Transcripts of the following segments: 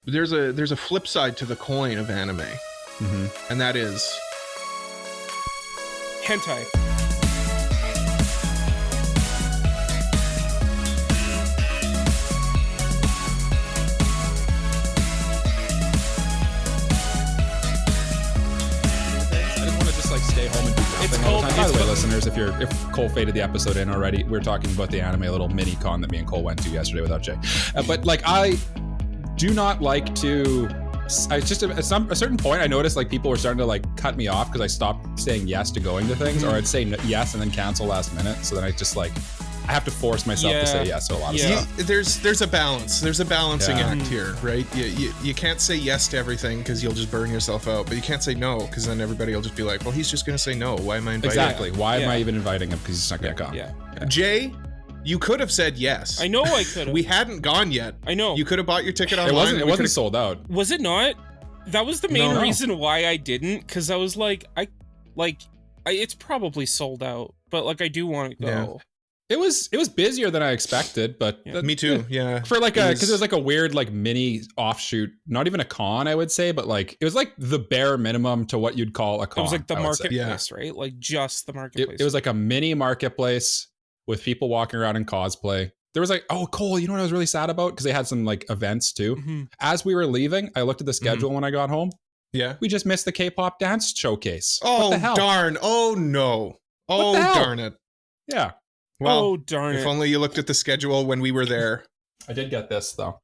there's a flip side to the coin of anime, and that is hentai. Stay home and do nothing all the time. By the way, listeners, if Cole faded the episode in already, we're talking about the anime little mini con that me and Cole went to yesterday without Jay. But like, I do not like to. I just at a certain point, I noticed like people were starting to like cut me off because I stopped saying yes to going to things, or I'd say yes and then cancel last minute. So then I just like. I have to force myself to say yes to a lot of stuff. There's a balance. There's a balancing act here, right? You can't say yes to everything because you'll just burn yourself out, but you can't say no because then everybody will just be like, well, he's just going to say no. Why am I inviting him? Exactly. Why am I even inviting him? Because he's not going to come. Yeah. Jay, you could have said yes. I know I could have. We hadn't gone yet. I know. You could have bought your ticket online. It wasn't sold out. Was it not? That was the main reason why I didn't, because I was like, it's probably sold out, but like I do want to go. Yeah. It was busier than I expected, but me too. Yeah, for like because it was like a weird like mini offshoot, not even a con, I would say, but like it was like the bare minimum to what you'd call a con. It was like the marketplace, right? Like just the marketplace. It was like a mini marketplace with people walking around in cosplay. There was like, oh, Cole, you know what I was really sad about? Because they had some like events too. Mm-hmm. As we were leaving, I looked at the schedule when I got home. Yeah, we just missed the K-pop dance showcase. Oh, what the hell? Darn! Oh no! Oh darn it! Yeah. Well, darn it. If only you looked at the schedule when we were there. I did get this, though.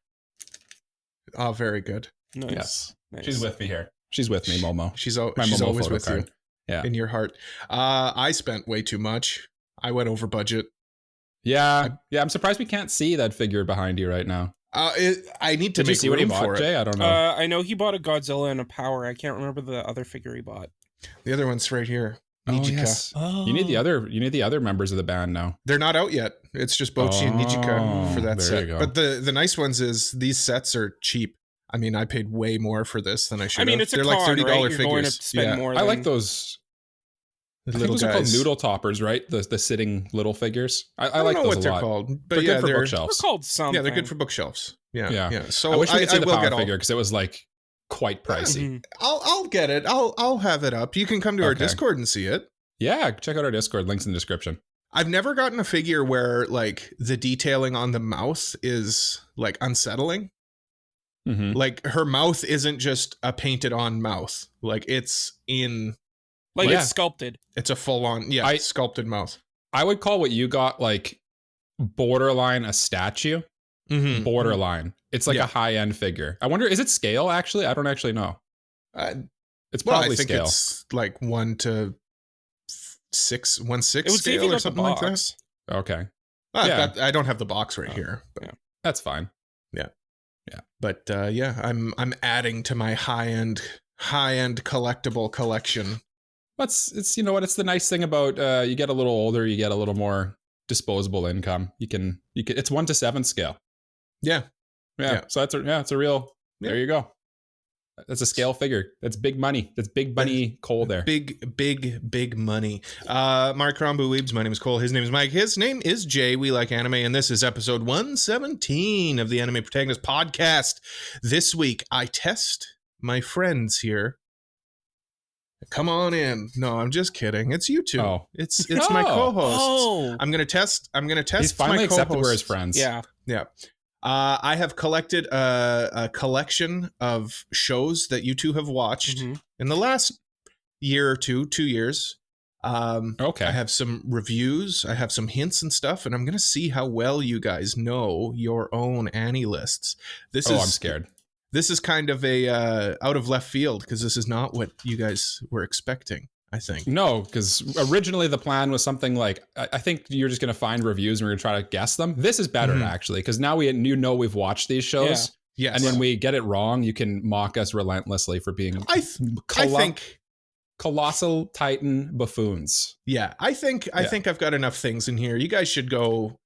Oh, very good. Nice. Yes. Nice. She's with me here. She's with me, Momo. She's Momo always with card. you in your heart. I spent way too much. I went over budget. Yeah. I'm surprised we can't see that figure behind you right now. I need to Did make you see what he room bought, for it. Jay? I don't know. I know he bought a Godzilla and a Power. I can't remember the other figure he bought. The other one's right here. Nijika. Oh, yes. You need the other members of the band now. They're not out yet. It's just Bochi and Nijika for that there set. you go. But the nice ones is these sets are cheap. I mean, I paid way more for this than I should have. I mean, it's a They're con, like $30 right? You're figures. going to spend more. I like those. I think Little those are called guys. noodle toppers, right? The sitting little figures. I I like don't know those what a they're lot. called, but They're yeah, good for They're bookshelves. called something. Yeah, they're good for bookshelves. Yeah. So I wish we could see the will power get figure because it was like quite pricey. Mhm. I'll get it. I'll have it up. You can come to our Discord and see it. Yeah, check out our Discord. Links in the description. I've never gotten a figure where like the detailing on the mouth is like unsettling. Mm-hmm. Like her mouth isn't just a painted on mouth. Like it's it's sculpted. it's a full on sculpted mouth. I would call what you got like borderline a statue. Mm-hmm. Borderline. It's like a high end figure. I wonder, is it scale actually? I don't actually know. It's probably I think scale. it's like 1:6 It would say if scale you or got the something like that. box. Okay. I don't have the box right here. But. That's fine. But I'm adding to my high end collectible collection. It's you know what, it's the nice thing about you get a little older, you get a little more disposable income. You can it's 1 to 7 scale. Yeah. So it's a real there you go. That's a scale figure. That's big money. That's big money Cole there. Big money. Mark Rambo Weebs, my name is Cole. His name is Mike. His name is Jay. We like anime, and this is episode 117 of the Anime Protagonist podcast. This week, I test my friends here. Come on in. No, I'm just kidding. It's you two. Oh. It's my co-hosts. Oh. I'm gonna test. He's finally my accepted co-hosts. we're his friends. Yeah. I have collected a collection of shows that you two have watched in the last year or 2 years. Okay. I have some reviews. I have some hints and stuff, and I'm going to see how well you guys know your own Anilists. I'm scared. This is kind of a out of left field because this is not what you guys were expecting. I think. No, because originally the plan was something like, I think you're just going to find reviews and we're going to try to guess them. This is better, actually, because now we've watched these shows. Yeah. Yes. And when we get it wrong, you can mock us relentlessly for being I think colossal titan buffoons. Yeah, I think I've got enough things in here. You guys should go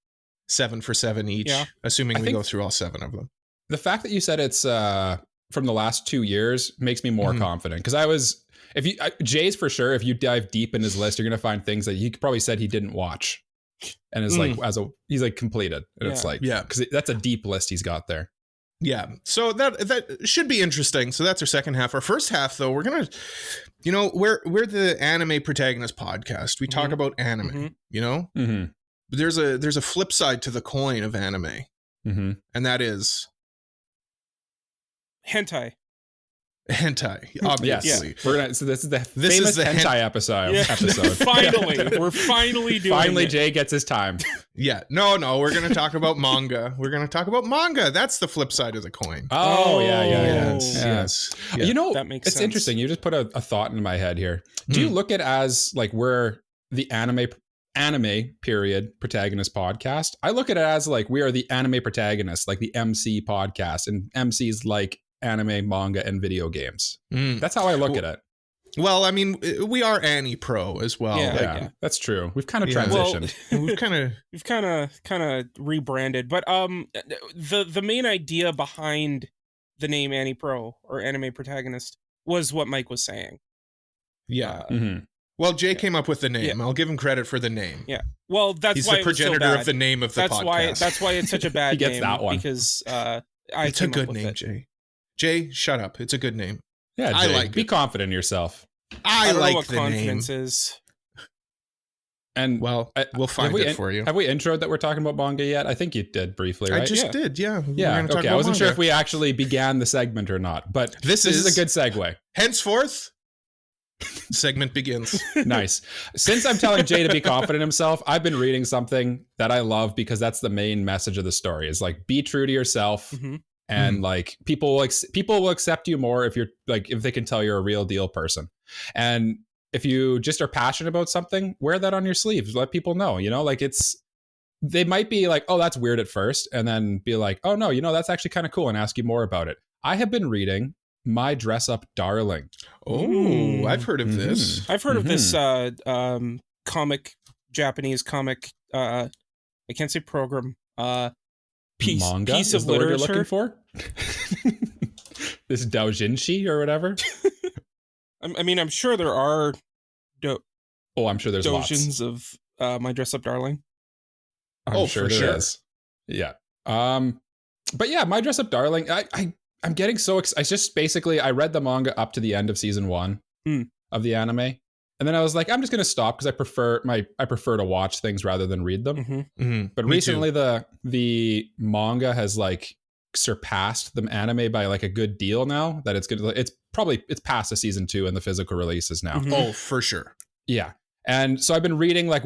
7 for 7 each, assuming we go through all 7 of them. The fact that you said it's from the last 2 years makes me more confident, because Jay's for sure, if you dive deep in his list, you're going to find things that he probably said he didn't watch and is like, he's like completed. And it's like, because that's a deep list he's got there. Yeah, so that should be interesting. So that's our second half. Our first half, though, we're gonna, we're the anime protagonist podcast. We talk about anime. There's a flip side to the coin of anime, and that is hentai. Obviously. Yeah. So this is the famous hentai episode. Finally, we're finally doing Finally, it. Jay gets his time. Yeah. No, we're going to talk about manga. That's the flip side of the coin. Oh, yeah. Yes. Yeah. That makes it's sense. interesting. You just put a thought in my head here. Do you look at it as like we're the anime period protagonist podcast? I look at it as like we are the anime protagonists, like the MC podcast, and MCs like anime, manga, and video games. That's how I look at it. Well, I mean, we are AniPro as well. Yeah, that's true. We've kind of transitioned. Well, we've kind of rebranded, but the main idea behind the name AniPro or anime protagonist was what Mike was saying. Yeah. Well, Jay came up with the name. I'll give him credit for the name. Yeah. Well, that's he's why the progenitor of the name of the podcast. That's why it's such a bad he gets name. That one because it's a good name, Jay. Jay, shut up. It's a good name. Yeah, Jay, I like be it. confident in yourself. I don't like know what the confidence name. Is. And well, we'll find it for you. Have we introed that we're talking about manga yet? I think you did briefly, right? I just did, yeah. Yeah, okay. I wasn't sure if we actually began the segment or not, but this is a good segue. Henceforth, segment begins. Nice. Since I'm telling Jay to be confident in himself, I've been reading something that I love because that's the main message of the story is like, be true to yourself. And like people will accept you more if you're like, if they can tell you're a real deal person. And if you just are passionate about something, wear that on your sleeve. Let people know, like they might be like, oh, that's weird at first. And then be like, oh no, that's actually kind of cool and ask you more about it. I have been reading My Dress Up Darling. Oh, I've heard of this. I've heard of this Japanese comic. I can't say program. Manga piece of the word literature you're looking for. This doujinshi or whatever. I mean, I'm sure there are. I'm sure there's doujins lots of My Dress Up Darling. I'm sure there is. Yeah. But yeah, My Dress Up Darling. I'm getting so excited. I read the manga up to the end of season 1 of the anime. And then I was like, I'm just going to stop because I prefer to watch things rather than read them. But recently the manga has like surpassed the anime by like a good deal now that it's past the season 2 and the physical releases now. Oh, for sure. Yeah. And so I've been reading like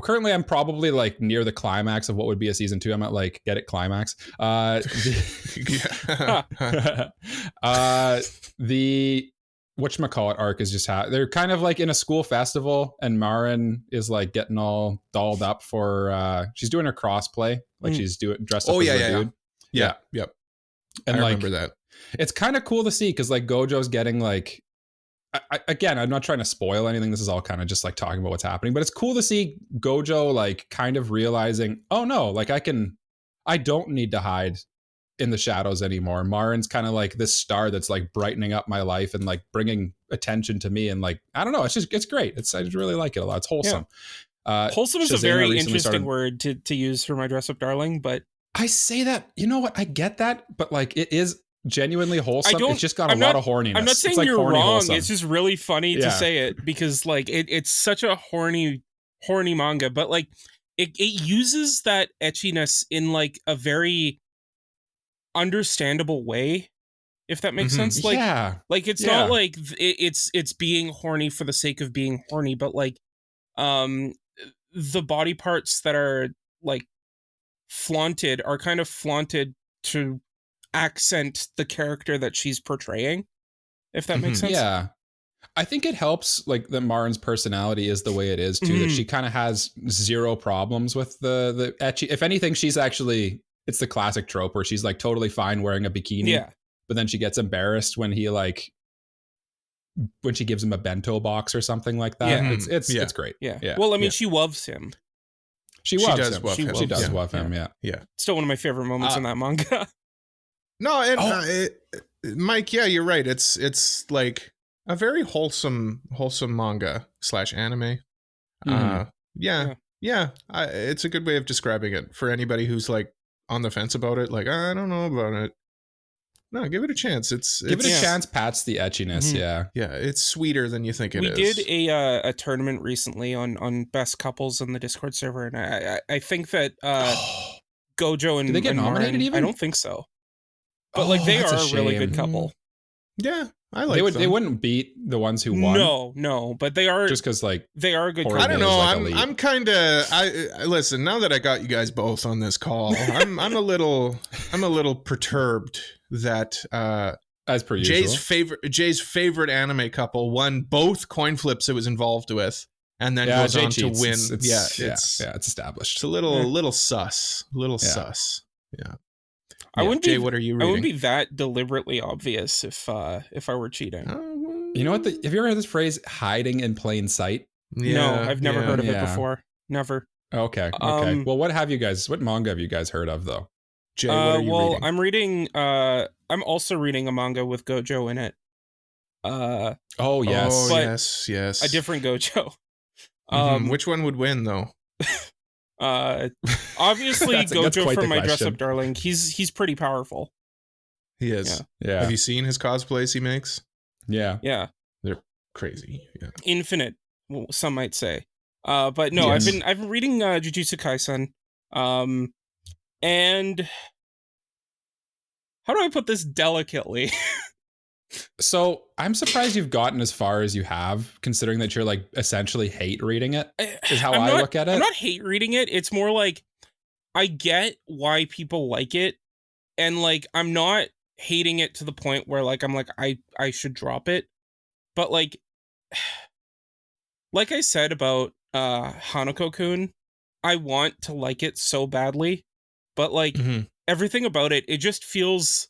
currently I'm probably like near the climax of what would be a season 2. I'm at like, get it, climax. The whatchamacallit arc is just they're kind of like in a school festival and Marin is like getting all dolled up for she's doing her crossplay, like she's dressed up as a dude. Yeah. Yep. And I remember that. It's kind of cool to see because like Gojo's getting like again, I'm not trying to spoil anything. This is all kind of just like talking about what's happening, but it's cool to see Gojo like kind of realizing, oh no, like I don't need to hide in the shadows anymore. Marin's kind of like this star that's like brightening up my life and like bringing attention to me. And like, I don't know, it's great. I just really like it a lot. It's wholesome. Yeah. Wholesome is a very interesting word to use for My Dress Up Darling, but I say that, you know what? I get that, but like it is genuinely wholesome. It's just got a lot of horniness. I'm not saying like you're wrong. Wholesome. It's just really funny to say it because like it's such a horny manga, but like it uses that etchiness in like a very understandable way, if that makes sense. Like like it's not like it's being horny for the sake of being horny, but like the body parts that are like flaunted are kind of flaunted to accent the character that she's portraying, if that makes sense. Yeah, I think it helps like that Marin's personality is the way it is too, that she kind of has zero problems with the etchy. If anything, she's actually, it's the classic trope where she's like totally fine wearing a bikini, but then she gets embarrassed when she gives him a bento box or something like that. It's great. Yeah. Well, I mean, she loves him. She does love him. Yeah. Still one of my favorite moments in that manga. No, and Mike, yeah, you're right. It's like a very wholesome manga / anime. It's a good way of describing it for anybody who's like on the fence about it. Like, I don't know about it. No, give it a chance. Give it a chance. Pats the etchiness. Mm-hmm. Yeah, it's sweeter than you think it is. We did a tournament recently on best couples in the Discord server, and I think that Gojo and did they get nominated Marin, even? I don't think so. But like they are a really good couple. Yeah, I like them. They wouldn't beat the ones who won. No, but they are just because like they are a good. I don't know. Like I'm kind of. I listen. Now that I got you guys both on this call, I'm a little perturbed that as per usual, Jay's favorite anime couple won both coin flips it was involved with, and then goes Jay on cheats. to win. It's established. It's a little sus. Sus. Yeah. I wouldn't Jay, be. what are you reading? I wouldn't be that deliberately obvious if I were cheating. You know what? Have you ever heard this phrase "hiding in plain sight"? Yeah, no, I've never heard of it before. Never. Okay. Well, what manga have you guys heard of though? Jay, what are you reading? I'm reading. I'm also reading a manga with Gojo in it. Oh yes. Yes. A different Gojo. Which one would win though? Obviously Gojo from My Dress Up Darling. He's pretty powerful. He is. Yeah. Have you seen his cosplays he makes? Yeah. They're crazy. Yeah. Infinite, some might say. But no, yes. I've been reading Jujutsu Kaisen. And how do I put this delicately? So I'm surprised you've gotten as far as you have, considering that you're like essentially hate reading it. Is how I look at it. I'm not hate reading it. It's more like I get why people like it, and like I'm not hating it to the point where like I'm like I should drop it. But like I said about Hanako-kun, I want to like it so badly, but like everything about it just feels.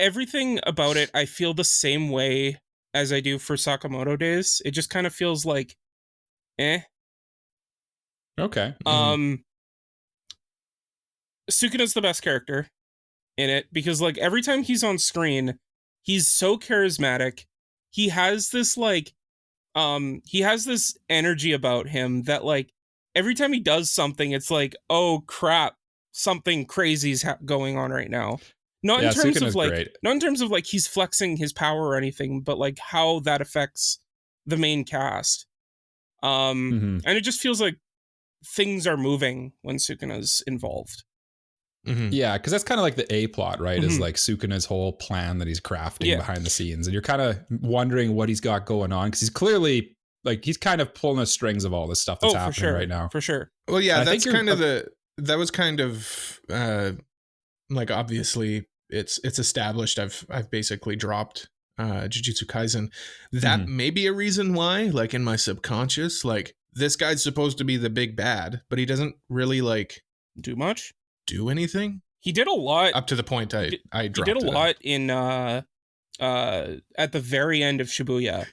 Everything about it, I feel the same way as I do for Sakamoto Days. It just kind of feels like, eh. Okay. Sukuna's the best character in it because, like, every time he's on screen, he's so charismatic. He has this energy about him that, like, every time he does something, it's like, oh crap, something crazy's going on right now. Not in terms of like he's flexing his power or anything, but like how that affects the main cast. And it just feels like things are moving when Sukuna's involved. Yeah, because that's kind of like the A plot, right? Is like Sukuna's whole plan that he's crafting behind the scenes, and you're kind of wondering what he's got going on because he's clearly like he's kind of pulling the strings of all this stuff that's happening right now. For sure. Well, yeah, that's kind of that was kind of like obviously it's established. I've basically dropped Jujutsu Kaisen. That may be a reason why, like in my subconscious, like this guy's supposed to be the big bad, but he doesn't really like do anything. He did a lot up to the point I dropped. He did a lot in at the very end of Shibuya.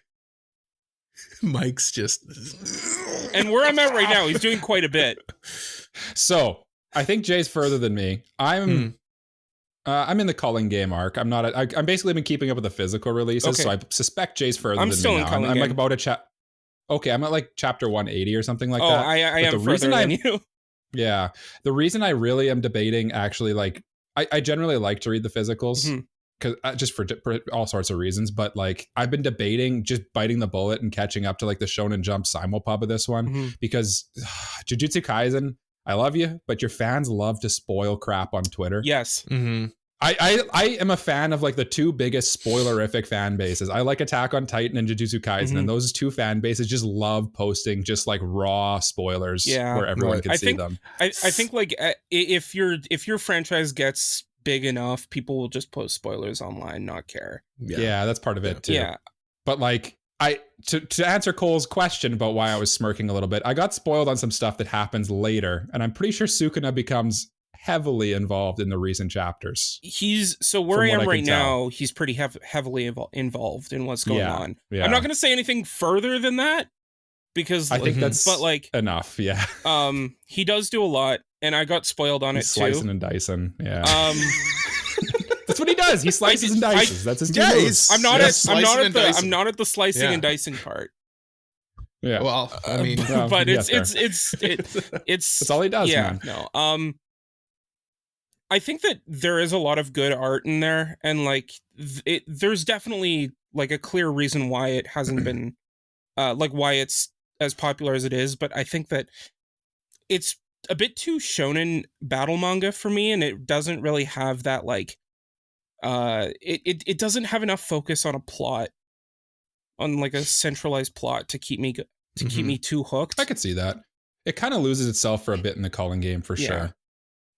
Mike's just and where I'm at right now, he's doing quite a bit. So I think Jay's further than me. I'm in the Culling Game arc. I'm basically been keeping up with the physical releases, so I suspect Jay's further than me now. I'm like about I'm at like chapter 180 or something like that. I am further than you. Yeah. The reason I really am debating actually, like, I generally like to read the physicals because just for all sorts of reasons, but like I've been debating just biting the bullet and catching up to like the Shonen Jump simulpub of this one because Jujutsu Kaisen, I love you, but your fans love to spoil crap on Twitter. Yes. I am a fan of like the two biggest spoilerific fan bases. I like Attack on Titan and Jujutsu Kaisen, and those two fan bases just love posting just like raw spoilers where everyone can see them. I think like if your franchise gets big enough, people will just post spoilers online, not care. Yeah, that's part of it too. Yeah, but like to answer Cole's question about why I was smirking a little bit, I got spoiled on some stuff that happens later, and I'm pretty sure Sukuna becomes heavily involved in the recent chapters. Where I am right now, he's pretty heavily involved in what's going on. Yeah. I'm not going to say anything further than that because I think that's enough. Yeah. He does do a lot, and I got spoiled on it too. Slicing and dicing. Yeah. That's what he does. He slices and dices. That's his two moves. I'm not at the slicing and dicing part. Yeah. Well, I mean, but it's that's all he does. Yeah. Man. No. I think that there is a lot of good art in there, and like there's definitely like a clear reason why it hasn't been like why it's as popular as it is, but I think that it's a bit too shonen battle manga for me, and it doesn't really have that like it doesn't have enough focus on a plot, on like a centralized plot to keep me keep me too hooked. I could see that. It kind of loses itself for a bit in the calling game for sure.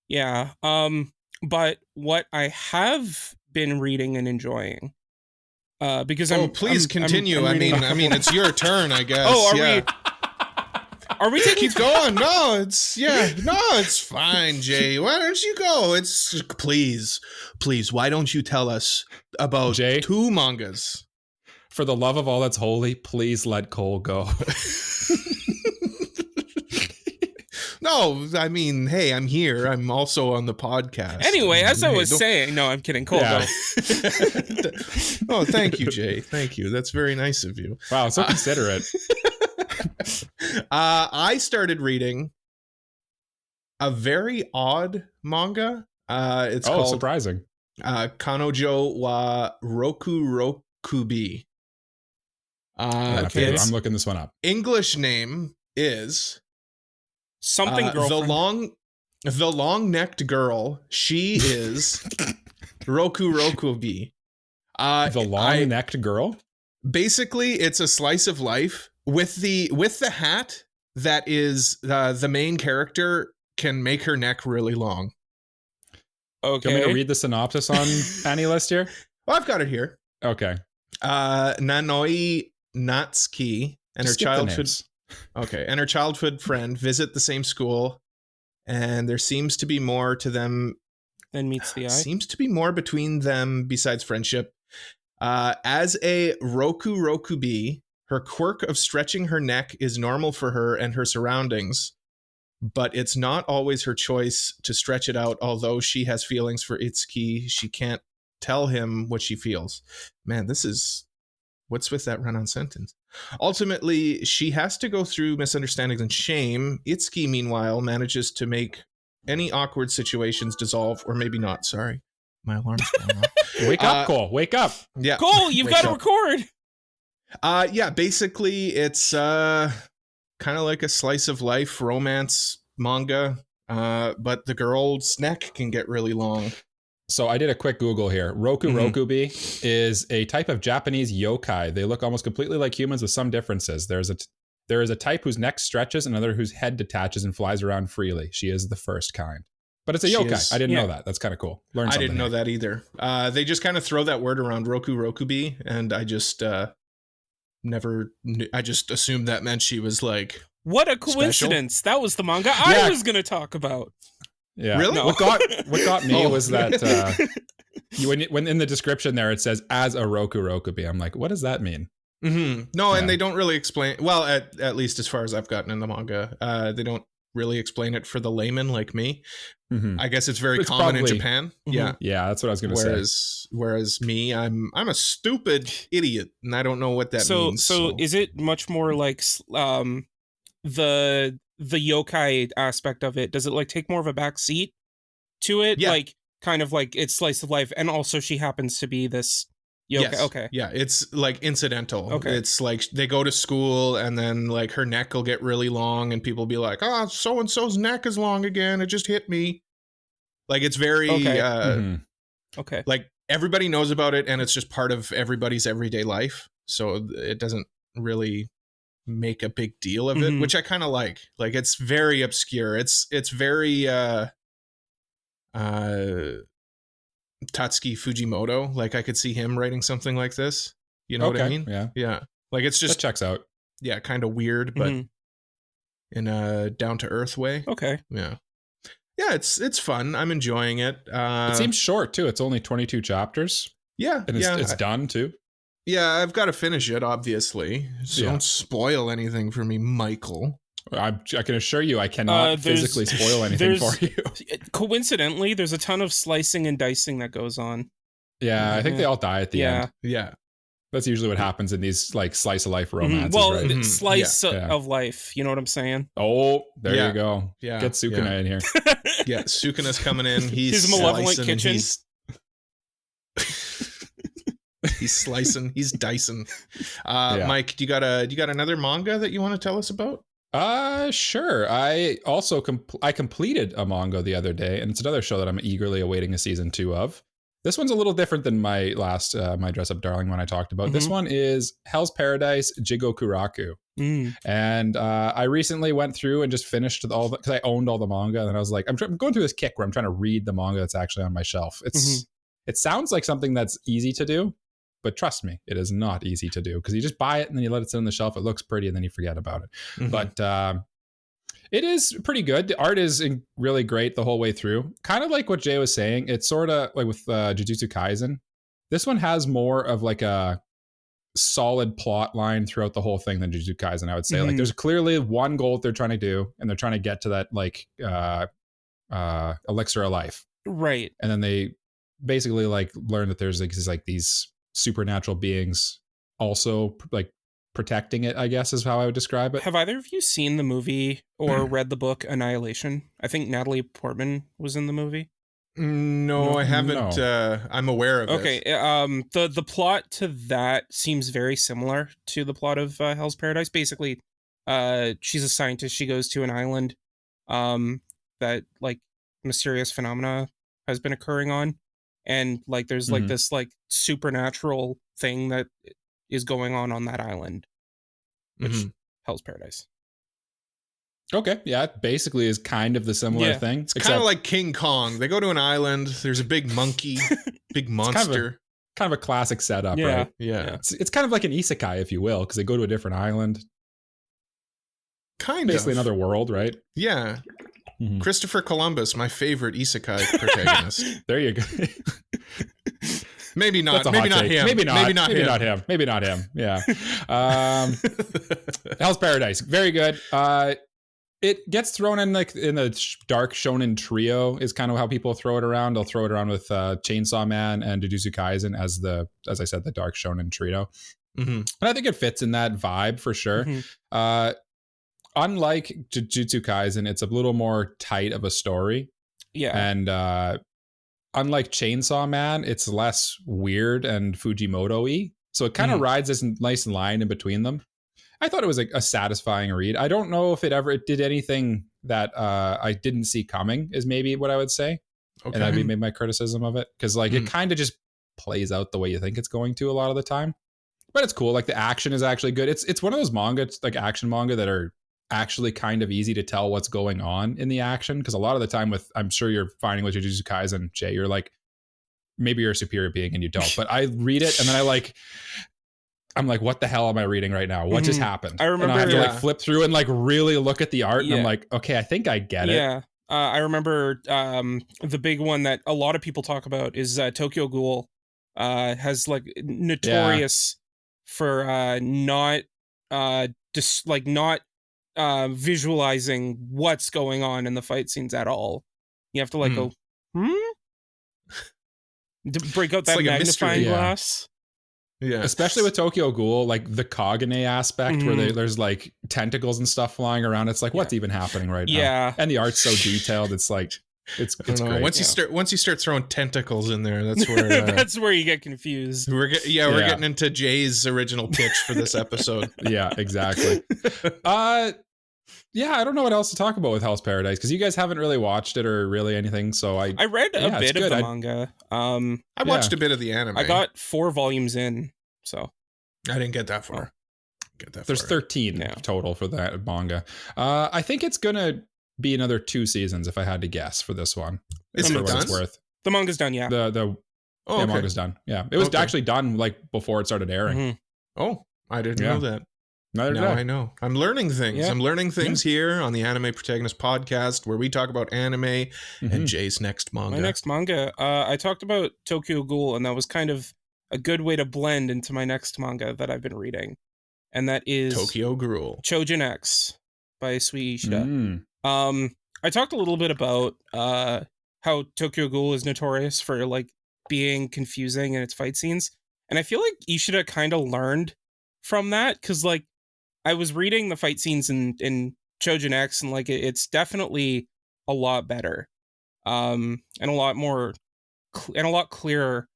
Yeah. But what I have been reading and enjoying, because please continue. I mean, it's your turn, I guess. Are we taking keep going? No, it's fine, Jay. Why don't you go? Please. Why don't you tell us about Jay? 2 mangas? For the love of all that's holy, please let Cole go. No, I mean, hey, I'm here. I'm also on the podcast. Anyway, as I was saying, no, I'm kidding. Cole, go. Oh, thank you, Jay. Thank you. That's very nice of you. Wow, so considerate. I started reading a very odd manga. It's called surprising. Kanojo wa Rokurokubi. I'm looking this one up. English name is something girlfriend. The long-necked girl. She is Rokurokubi. The long-necked girl? Basically, it's a slice of life with the hat that is the main character can make her neck really long. Okay. Do you want me to read the synopsis on Anilist here? Well, I've got it here. Okay. Nanoi Natsuki and her childhood friend visit the same school, and there seems to be more to them than meets the eye. Seems to be more between them besides friendship. As a Rokurokubi, her quirk of stretching her neck is normal for her and her surroundings, but it's not always her choice to stretch it out. Although she has feelings for Itsuki, she can't tell him what she feels. Man, what's with that run-on sentence? Ultimately, she has to go through misunderstandings and shame. Itsuki, meanwhile, manages to make any awkward situations dissolve, or maybe not. Sorry, my alarm's going off. Wake up, Cole. Wake up. Yeah, Cole, you've got to record. Yeah, basically, it's kind of like a slice of life romance manga, but the girl's neck can get really long. So I did a quick Google here. Rokurokubi is a type of Japanese yokai. They look almost completely like humans with some differences. There is a type whose neck stretches, another whose head detaches and flies around freely. She is the first kind. But it's a yokai. I didn't know that. That's kind of cool. I didn't know that either. They just kind of throw that word around, Rokurokubi, and I just never knew. I just assumed that meant she was like, what a coincidence. Special. That was the manga I was going to talk about. Yeah. Really? No. What got me was that when in the description there it says as a Rokurokubi. I'm like, what does that mean? Mm-hmm. No, and they don't really explain. Well, at least as far as I've gotten in the manga, they don't really explain it for the layman like me. Mm-hmm. I guess it's very common in Japan. Mm-hmm. Yeah, that's what I was going to say. Whereas me, I'm a stupid idiot, and I don't know what that means. So is it much more like the yokai aspect of it? Does it like take more of a back seat to it? Yeah. Like kind of like it's slice of life, and also she happens to be this yokai. Yes. Okay. Yeah, it's like incidental. Okay. It's like they go to school and then like her neck will get really long and people be like, "Oh, so and so's neck is long again. It just hit me." Like it's very okay. Like everybody knows about it and it's just part of everybody's everyday life. So it doesn't really make a big deal of it, which I kind of like. Like it's very obscure. It's very Tatsuki Fujimoto. Like I could see him writing something like this. You know what I mean? Yeah. Like it's just that checks out. Yeah, kind of weird, but in a down to earth way. Okay. Yeah. Yeah, it's fun. I'm enjoying it. It seems short too. It's only 22 chapters. Yeah. And it's done too. Yeah, I've got to finish it, obviously. So don't spoil anything for me, Michael. I can assure you I cannot physically spoil anything for you. Coincidentally, there's a ton of slicing and dicing that goes on. Yeah, I think they all die at the end. Yeah. That's usually what happens in these like slice of life romances. Well, right? slice of life. You know what I'm saying? Oh, there you go. Yeah. Get Tsukamenai in here. Yeah, Sukuna's coming in. He's his malevolent kitchen. He's slicing. He's dicing. Mike, do you got another manga that you want to tell us about? Sure. I also I completed a manga the other day, and it's another show that I'm eagerly awaiting a season 2 of. This one's a little different than my last My Dress Up Darling one I talked about. This one is Hell's Paradise Jigokuraku. And I recently went through and just finished all because I owned all the manga, and I was like, I'm going through this kick where I'm trying to read the manga that's actually on my shelf. It sounds like something that's easy to do, but trust me, it is not easy to do because you just buy it and then you let it sit on the shelf. It looks pretty and then you forget about it. But it is pretty good. The art is really great the whole way through. Kind of like what Jay was saying. It's sort of like with Jujutsu Kaisen. This one has more of like a solid plot line throughout the whole thing than Jujutsu Kaisen, I would say. Like there's clearly one goal that they're trying to do, and they're trying to get to that like elixir of life. Right. And then they basically like learn that there's like these supernatural beings also like protecting it, I guess is how I would describe it. Have either of you seen the movie or read the book Annihilation? I think Natalie Portman was in the movie. No, I haven't. No. I'm aware of it. Okay. The plot to that seems very similar to the plot of Hell's Paradise. Basically, she's a scientist. She goes to an island that like mysterious phenomena has been occurring on, and like there's like this like supernatural thing that is going on that island, which Hell's Paradise. Okay, yeah, it basically is kind of the similar thing. It's kind of like King Kong. They go to an island. There's a big monkey, big monster. Kind of a classic setup, right? Yeah. It's kind of like an isekai, if you will, because they go to a different island. Basically another world, right? Yeah. Christopher Columbus, my favorite isekai protagonist. There you go. Maybe not. Maybe not him. Maybe not him. Maybe not him. Yeah. Hell's Paradise. Very good. It gets thrown in like in the dark shonen trio is kind of how people throw it around. They'll throw it around with Chainsaw Man and Jujutsu Kaisen as I said, the dark shonen trio. And I think it fits in that vibe for sure. Unlike Jujutsu Kaisen, it's a little more tight of a story. Yeah. And unlike Chainsaw Man, it's less weird and Fujimoto-y. So it kind of rides this nice line in between them. I thought it was a satisfying read. I don't know if it did anything that I didn't see coming is maybe what I would say. Okay. And that'd be maybe my criticism of it. Because like it kind of just plays out the way you think it's going to a lot of the time. But it's cool. Like the action is actually good. It's one of those manga, like action manga that are actually kind of easy to tell what's going on in the action. Because a lot of the time I'm sure you're finding with Jujutsu Kaisen, Jay, you're like, maybe you're a superior being and you don't. But I read it and then I'm like, what the hell am I reading right now? What just happened? I remember and I have to like flip through and like really look at the art. And I'm like, okay, I think I get it. Yeah. I remember the big one that a lot of people talk about is Tokyo Ghoul has like notorious for not visualizing what's going on in the fight scenes at all. You have to like go, to break out that like magnifying glass. Yeah, especially with Tokyo Ghoul, like the Kagane aspect where there's like tentacles and stuff flying around. It's like, what's even happening right now? Yeah, and the art's so detailed. It's like, it's great. Once you start throwing tentacles in there, that's where that's where you get confused. We're getting into Jay's original pitch for this episode. Yeah, exactly. Yeah, I don't know what else to talk about with Hell's Paradise because you guys haven't really watched it or really anything. So I read a bit of the manga. I watched a bit of the anime. I got 4 volumes in, so I didn't get that far. There's 13 total for that manga. I think it's gonna be another 2 seasons if I had to guess for this one. Is it done? The manga's done, yeah. The manga's done. Yeah, it was actually done like before it started airing. Oh, I didn't know that. Now I know. I'm learning things. Yeah. I'm learning things here on the Anime Protagonist podcast where we talk about anime and Jay's next manga. My next manga. I talked about Tokyo Ghoul, and that was kind of a good way to blend into my next manga that I've been reading. And that is Tokyo Ghoul. Choujin X by Sui Ishida. I talked a little bit about how Tokyo Ghoul is notorious for like being confusing in its fight scenes. And I feel like Ishida kind of learned from that, because like I was reading the fight scenes in Choujin X, and like it's definitely a lot better, and a lot more and a lot clearer.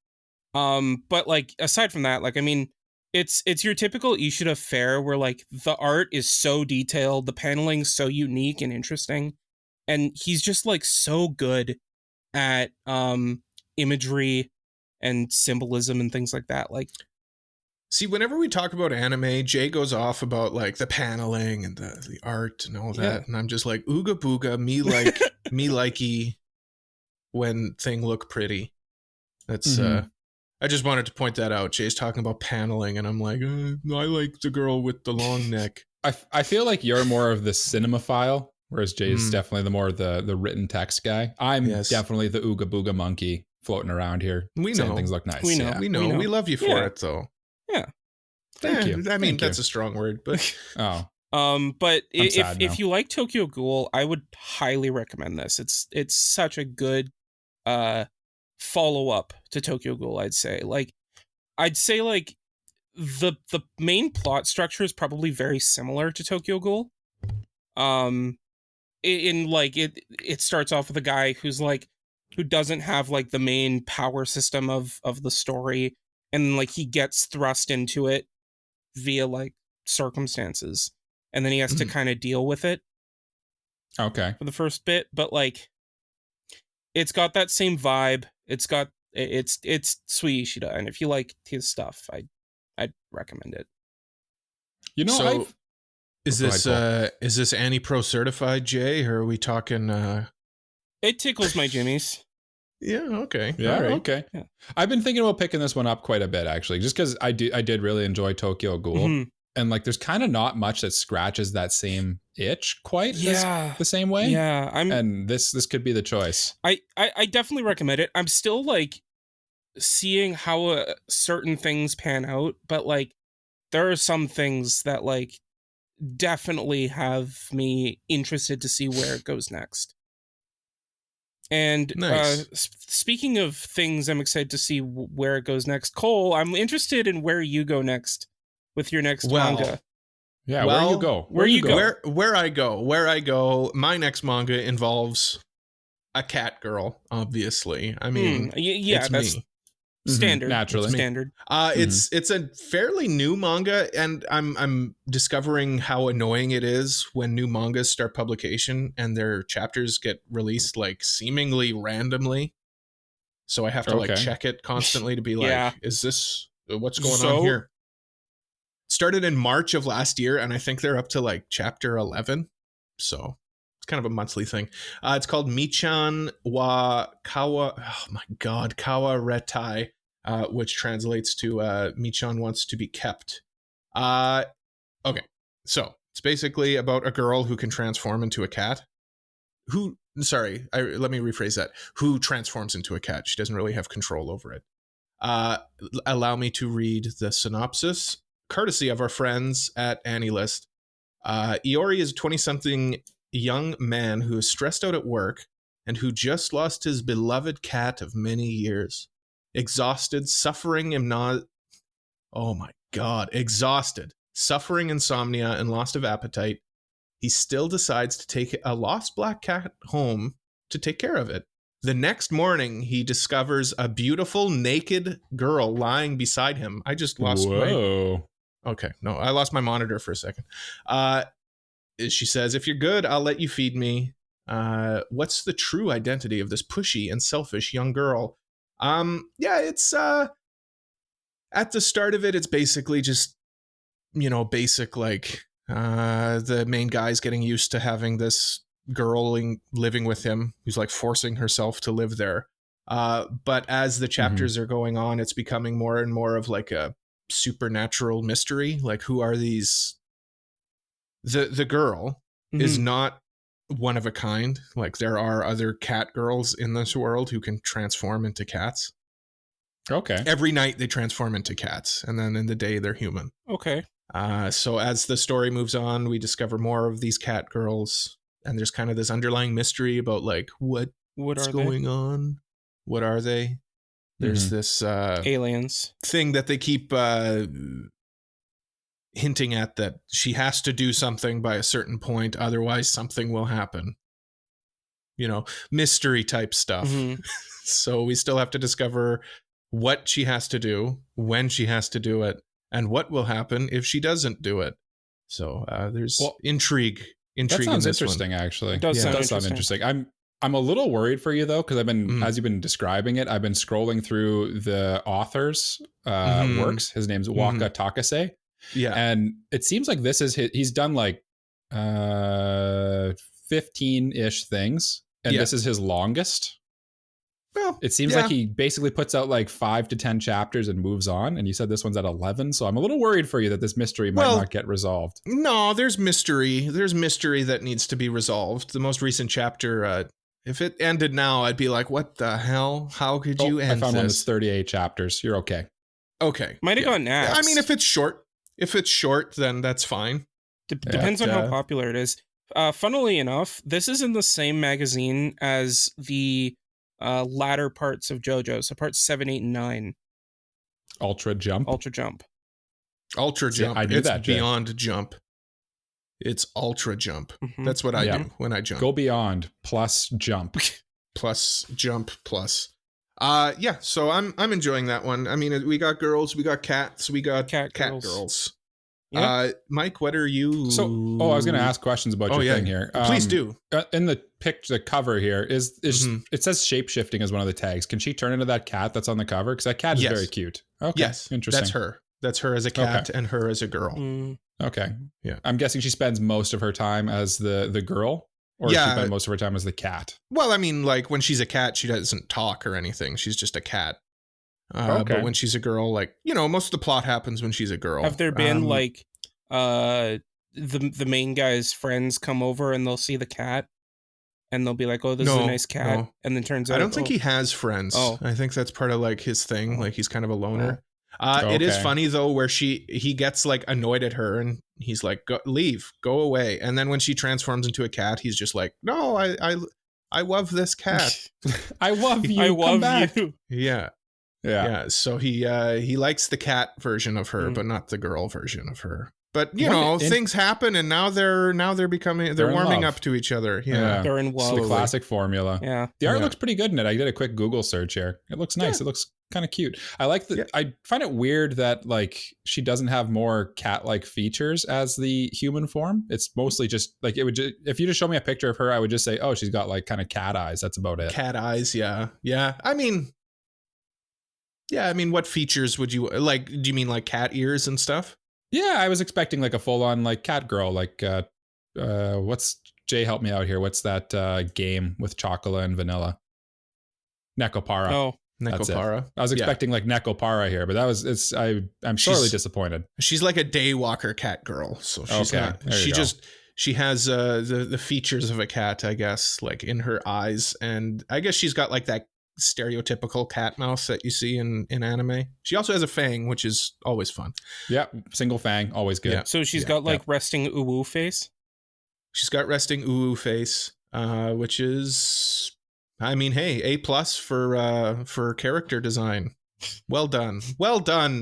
But like aside from that, like I mean, it's your typical Ishida fare where like the art is so detailed, the paneling's so unique and interesting, and he's just like so good at imagery and symbolism and things like that. Like, see, whenever we talk about anime, Jay goes off about like the paneling and the art and all that, and I'm just like, ooga booga, me likey when thing look pretty. That's I just wanted to point that out. Jay's talking about paneling, and I'm like, I like the girl with the long neck. I feel like you're more of the cinemaphile, whereas Jay's definitely the more the written text guy. I'm definitely the ooga booga monkey floating around here. We saying know things look nice. We know. We love you for it, though. Yeah. Thank you. I mean, that's a strong word, but but if you like Tokyo Ghoul, I would highly recommend this. It's such a good follow up to Tokyo Ghoul. I'd say like the main plot structure is probably very similar to Tokyo Ghoul. In like it starts off with a guy who doesn't have like the main power system of the story, and like he gets thrust into it via like circumstances, and then he has to kind of deal with it for the first bit. But like it's got that same vibe. It's Sui Ishida, and if you like his stuff, I'd recommend it. You know, so is this AniPro certified, Jay, or are we talking It tickles my jimmies. Yeah, okay. Yeah, all right. okay. Yeah. I've been thinking about picking this one up quite a bit, actually, just because I did really enjoy Tokyo Ghoul. And like there's kind of not much that scratches that same itch quite the same way. Yeah. And this could be the choice. I definitely recommend it. I'm still like seeing how certain things pan out, but like there are some things that like definitely have me interested to see where it goes next. And nice. Speaking of things I'm excited to see where it goes next, Cole, I'm interested in where you go next with your next manga. Yeah, where you go? Where I go. My next manga involves a cat girl, obviously. I mean, yeah, that's me. Standard. Naturally. Standard. It's a fairly new manga, and I'm discovering how annoying it is when new mangas start publication and their chapters get released like seemingly randomly. So I have to like check it constantly to be like, is this what's going on here? Started in March of last year, and I think they're up to like chapter 11. So it's kind of a monthly thing. It's called Michan wa Kawaretai, which translates to Michan wants to be kept. Okay, so it's basically about a girl who can transform into a cat. Let me rephrase that. Who transforms into a cat. She doesn't really have control over it. Allow me to read the synopsis, courtesy of our friends at Anilist. Iori is a 20-something young man who is stressed out at work and who just lost his beloved cat of many years. Exhausted, suffering insomnia and loss of appetite, he still decides to take a lost black cat home to take care of it. The next morning, he discovers a beautiful naked girl lying beside him. I just lost I lost my monitor for a second. She says, "If you're good, I'll let you feed me." What's the true identity of this pushy and selfish young girl? It's at the start of it, it's basically just, basic like the main guy's getting used to having this girl living with him who's like forcing herself to live there. But as the chapters are going on, it's becoming more and more of like a supernatural mystery. Like, who are these? The girl is not one of a kind. Like, there are other cat girls in this world who can transform into cats. Okay. Every night they transform into cats, and then in the day they're human. Okay. So as the story moves on, we discover more of these cat girls, and there's kind of this underlying mystery about like what's going on. What are they? There's this aliens thing that they keep hinting at, that she has to do something by a certain point, otherwise something will happen. You know, mystery type stuff. So we still have to discover what she has to do, when she has to do it, and what will happen if she doesn't do it. So there's intrigue. That sounds interesting, actually. It does sound interesting. I'm a little worried for you, though, because I've been, as you've been describing it, I've been scrolling through the author's works. His name's Waka Takase. Yeah. And it seems like this is he's done like 15-ish things, and this is his longest. Well, it seems like he basically puts out like 5 to 10 chapters and moves on. And you said this one's at 11. So I'm a little worried for you that this mystery might not get resolved. No, there's mystery. There's mystery that needs to be resolved. The most recent chapter, if it ended now, I'd be like, what the hell? How could you end this? I found one that's 38 chapters. You're okay. Okay. Might have gone next. I mean, if it's short, then that's fine. Depends on how popular it is. Funnily enough, this is in the same magazine as the latter parts of JoJo, so parts 7, 8, and 9. Ultra Jump. I knew that. Beyond Jump. It's Ultra Jump. That's what I do when I jump. Go beyond plus jump. Plus jump plus. So I'm enjoying that one. I mean, we got girls, we got cats, we got cat girls. Yeah. Mike, what are you? I was going to ask questions about your thing here. Please do. In the picture, the cover here is it says shape shifting as one of the tags. Can she turn into that cat that's on the cover? Because that cat is very cute. Okay, yes, interesting. That's her as a cat and her as a girl. Okay, yeah. I'm guessing she spends most of her time as the girl, or she spends most of her time as the cat. Well, I mean, like when she's a cat, she doesn't talk or anything. She's just a cat. But when she's a girl, like, you know, most of the plot happens when she's a girl. Have there been the main guy's friends come over and they'll see the cat and they'll be like, oh, this is a nice cat, and then turns out I don't think he has friends. I think that's part of like his thing, like he's kind of a loner. It is funny though, where he gets like annoyed at her and he's like, go away, and then when she transforms into a cat, he's just like, no, I love this cat. I love you. I love you. Yeah. So he likes the cat version of her, but not the girl version of her. But you know, things happen, and now they're warming up to each other. Yeah, they're in love. It's the classic formula. Yeah, the art looks pretty good in it. I did a quick Google search here. It looks nice. It looks kind of cute. I like that. I find it weird that like she doesn't have more cat-like features as the human form. It's mostly just like it would. If you just show me a picture of her, I would just say, oh, she's got like kind of cat eyes. That's about it. Cat eyes. Yeah. I mean, what features would you like? Do you mean like cat ears and stuff? Yeah, I was expecting like a full-on like cat girl. Like, what's Jay? Help me out here. What's that game with chocolate and vanilla? Nekopara. Oh, Nekopara. I was expecting like Nekopara here, but I'm sorely disappointed. She's like a daywalker cat girl, so she's not. She has the features of a cat, I guess, like in her eyes, and I guess she's got like that stereotypical cat mouth that you see in anime. She also has a fang, which is always fun. Yeah, single fang, always good. Yeah. So she's got like resting uwu face. She's got resting uwu face, which is, I mean, hey, A+ for character design. Well done.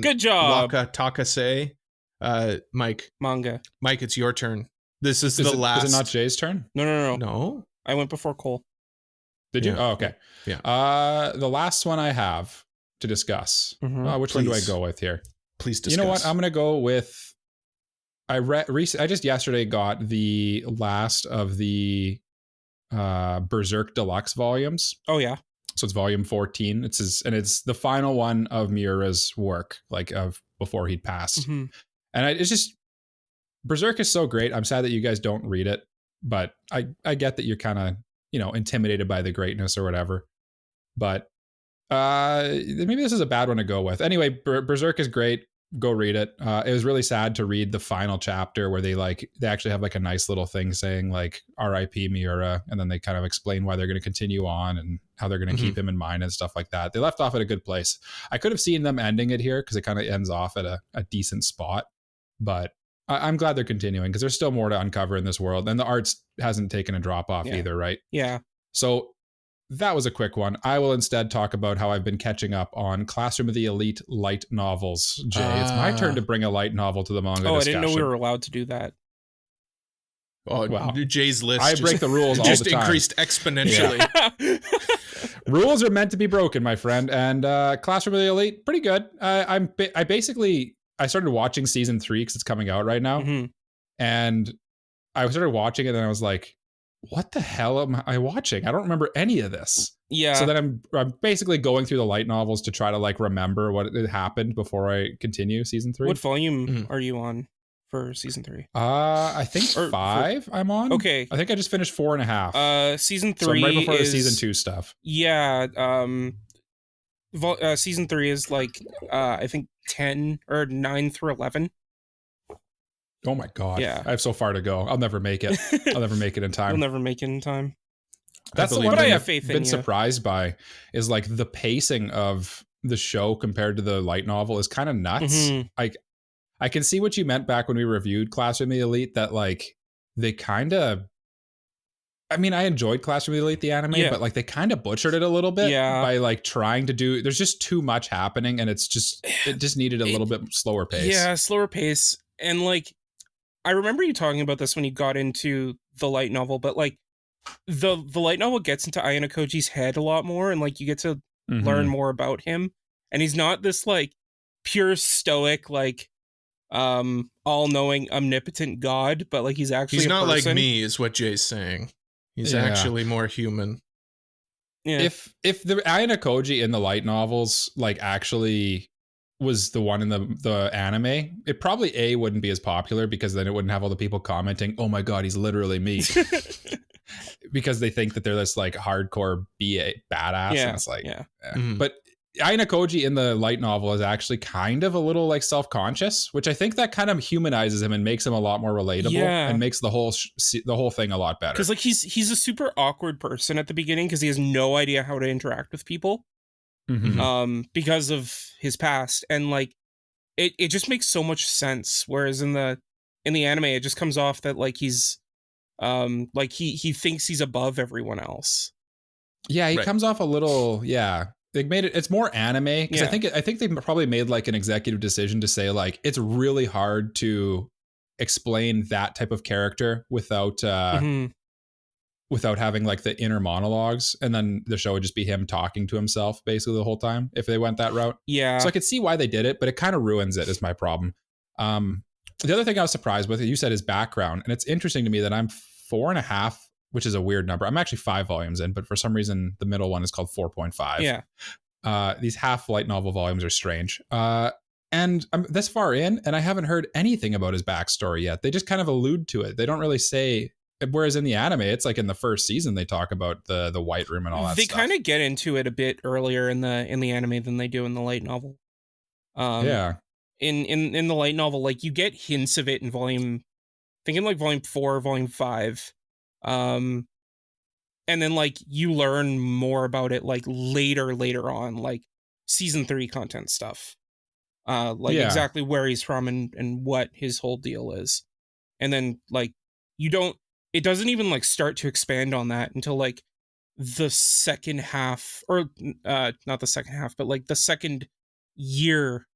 Good job, Waka Takase. Mike. Manga. Mike, it's your turn. This is the last. Is it not Jay's turn? No. I went before Cole. Did you? Yeah. Oh, okay. Yeah. The last one I have to discuss. Which one do I go with here? Please discuss. You know what? I'm going to go with. I just yesterday got the last of the Berserk Deluxe volumes. Oh yeah. So it's volume 14. It's the final one of Miura's work, like of before he'd passed. And it's just Berserk is so great. I'm sad that you guys don't read it, but I get that you're kind of, intimidated by the greatness or whatever. But maybe this is a bad one to go with. Anyway, Berserk is great. Go read it. It was really sad to read the final chapter where they actually have like a nice little thing saying like R.I.P. Miura, and then they kind of explain why they're going to continue on and how they're going to keep him in mind and stuff like that. They left off at a good place. I could have seen them ending it here because it kind of ends off at a decent spot, but I'm glad they're continuing because there's still more to uncover in this world, and the art hasn't taken a drop off either, right? Yeah. So that was a quick one. I will instead talk about how I've been catching up on Classroom of the Elite light novels. Jay, it's my turn to bring a light novel to the manga discussion. I didn't know we were allowed to do that. Oh, well, Jay's list. I break the rules all the time. Just increased exponentially. Yeah. Rules are meant to be broken, my friend. And Classroom of the Elite, pretty good. I started watching season 3 because it's coming out right now. Mm-hmm. And I started watching it and I was like, what the hell am I watching? I don't remember any of this. Yeah. So then I'm basically going through the light novels to try to like remember what happened before I continue season 3. What volume are you on for season 3? I think 5 I'm on. Okay. I think I just finished 4.5. Season 3 so I'm right before is the season 2 stuff. Yeah. Season 3 is like I think 10 or 9 through 11. Oh my god. Yeah. I have so far to go. I'll never make it. I'll never make it in time. You'll never make it in time. That's the one thing I've been surprised by is like the pacing of the show compared to the light novel is kind of nuts. Mm-hmm. I can see what you meant back when we reviewed Classroom of the Elite, that like they kind of, I mean, I enjoyed Classroom of the Elite, the anime, but like they kind of butchered it a little bit by like trying to do, there's just too much happening and it just needed a little bit slower pace. Yeah, slower pace. And like, I remember you talking about this when you got into the light novel, but like the light novel gets into Ayanokoji's head a lot more and like you get to learn more about him. And he's not this like pure stoic, like all-knowing omnipotent god, but like he's actually he's not like me is what Jay's saying. He's actually more human. Yeah. If the Ayanokoji in the light novels like actually was the one in the anime, it probably wouldn't be as popular because then it wouldn't have all the people commenting, oh my god, he's literally me. Because they think that they're this like hardcore BA badass. And it's like, But Ayanokoji in the light novel is actually kind of a little like self-conscious, which I think that kind of humanizes him and makes him a lot more relatable and makes the whole thing a lot better. Because like he's a super awkward person at the beginning because he has no idea how to interact with people. Because of his past, and like it just makes so much sense. Whereas in the anime, it just comes off that like he's like he thinks he's above everyone else. Yeah, he comes off a little. They made it. It's more anime because I think they probably made like an executive decision to say like it's really hard to explain that type of character without having like the inner monologues, and then the show would just be him talking to himself basically the whole time if they went that route. Yeah. So I could see why they did it, but it kind of ruins it is my problem. The other thing I was surprised with, you said his background, and it's interesting to me that I'm 4.5, which is a weird number. I'm actually 5 volumes in, but for some reason the middle one is called 4.5. Yeah. These half light novel volumes are strange. And I'm this far in, and I haven't heard anything about his backstory yet. They just kind of allude to it. They don't really say. Whereas in the anime, it's like in the first season they talk about the White Room and all that. They stuff. kind of get into it a bit earlier in the anime than they do in the light novel. In the light novel, like you get hints of it in volume 4, volume 5, and then like you learn more about it like later on, like season 3 content stuff, exactly where he's from and what his whole deal is, and then like it doesn't even like start to expand on that until like the second half, or not the second half, but like the second year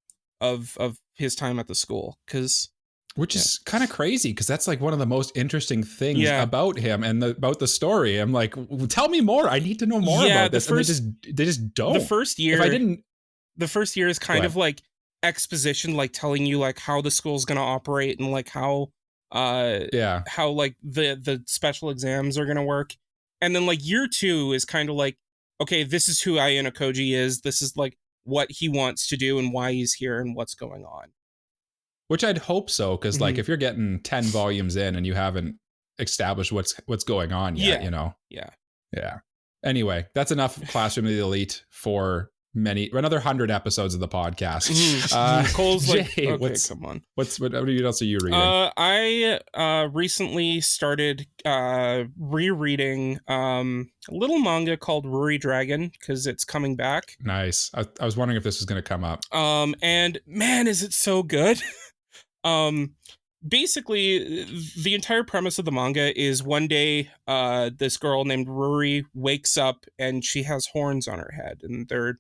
of his time at the school, which is kind of crazy because that's like one of the most interesting things about him and about the story. I'm like, tell me more. I need to know more about this. And they just don't. The first year is kind of like exposition, like telling you like how the school's going to operate and like how like the special exams are gonna work, and then like year 2 is kind of like, okay, this is who Ayanokoji is, this is like what he wants to do and why he's here and what's going on, which I'd hope so, because like if you're getting 10 volumes in and you haven't established what's going on yet, you know. Anyway, that's enough Classroom of the Elite for another 100 episodes of the podcast. Cole's like, Jay, okay, come on. What else are you reading? I recently started rereading a little manga called Ruridragon because it's coming back. Nice. I was wondering if this was going to come up. And man, is it so good. basically, the entire premise of the manga is one day, this girl named Ruri wakes up and she has horns on her head, and they're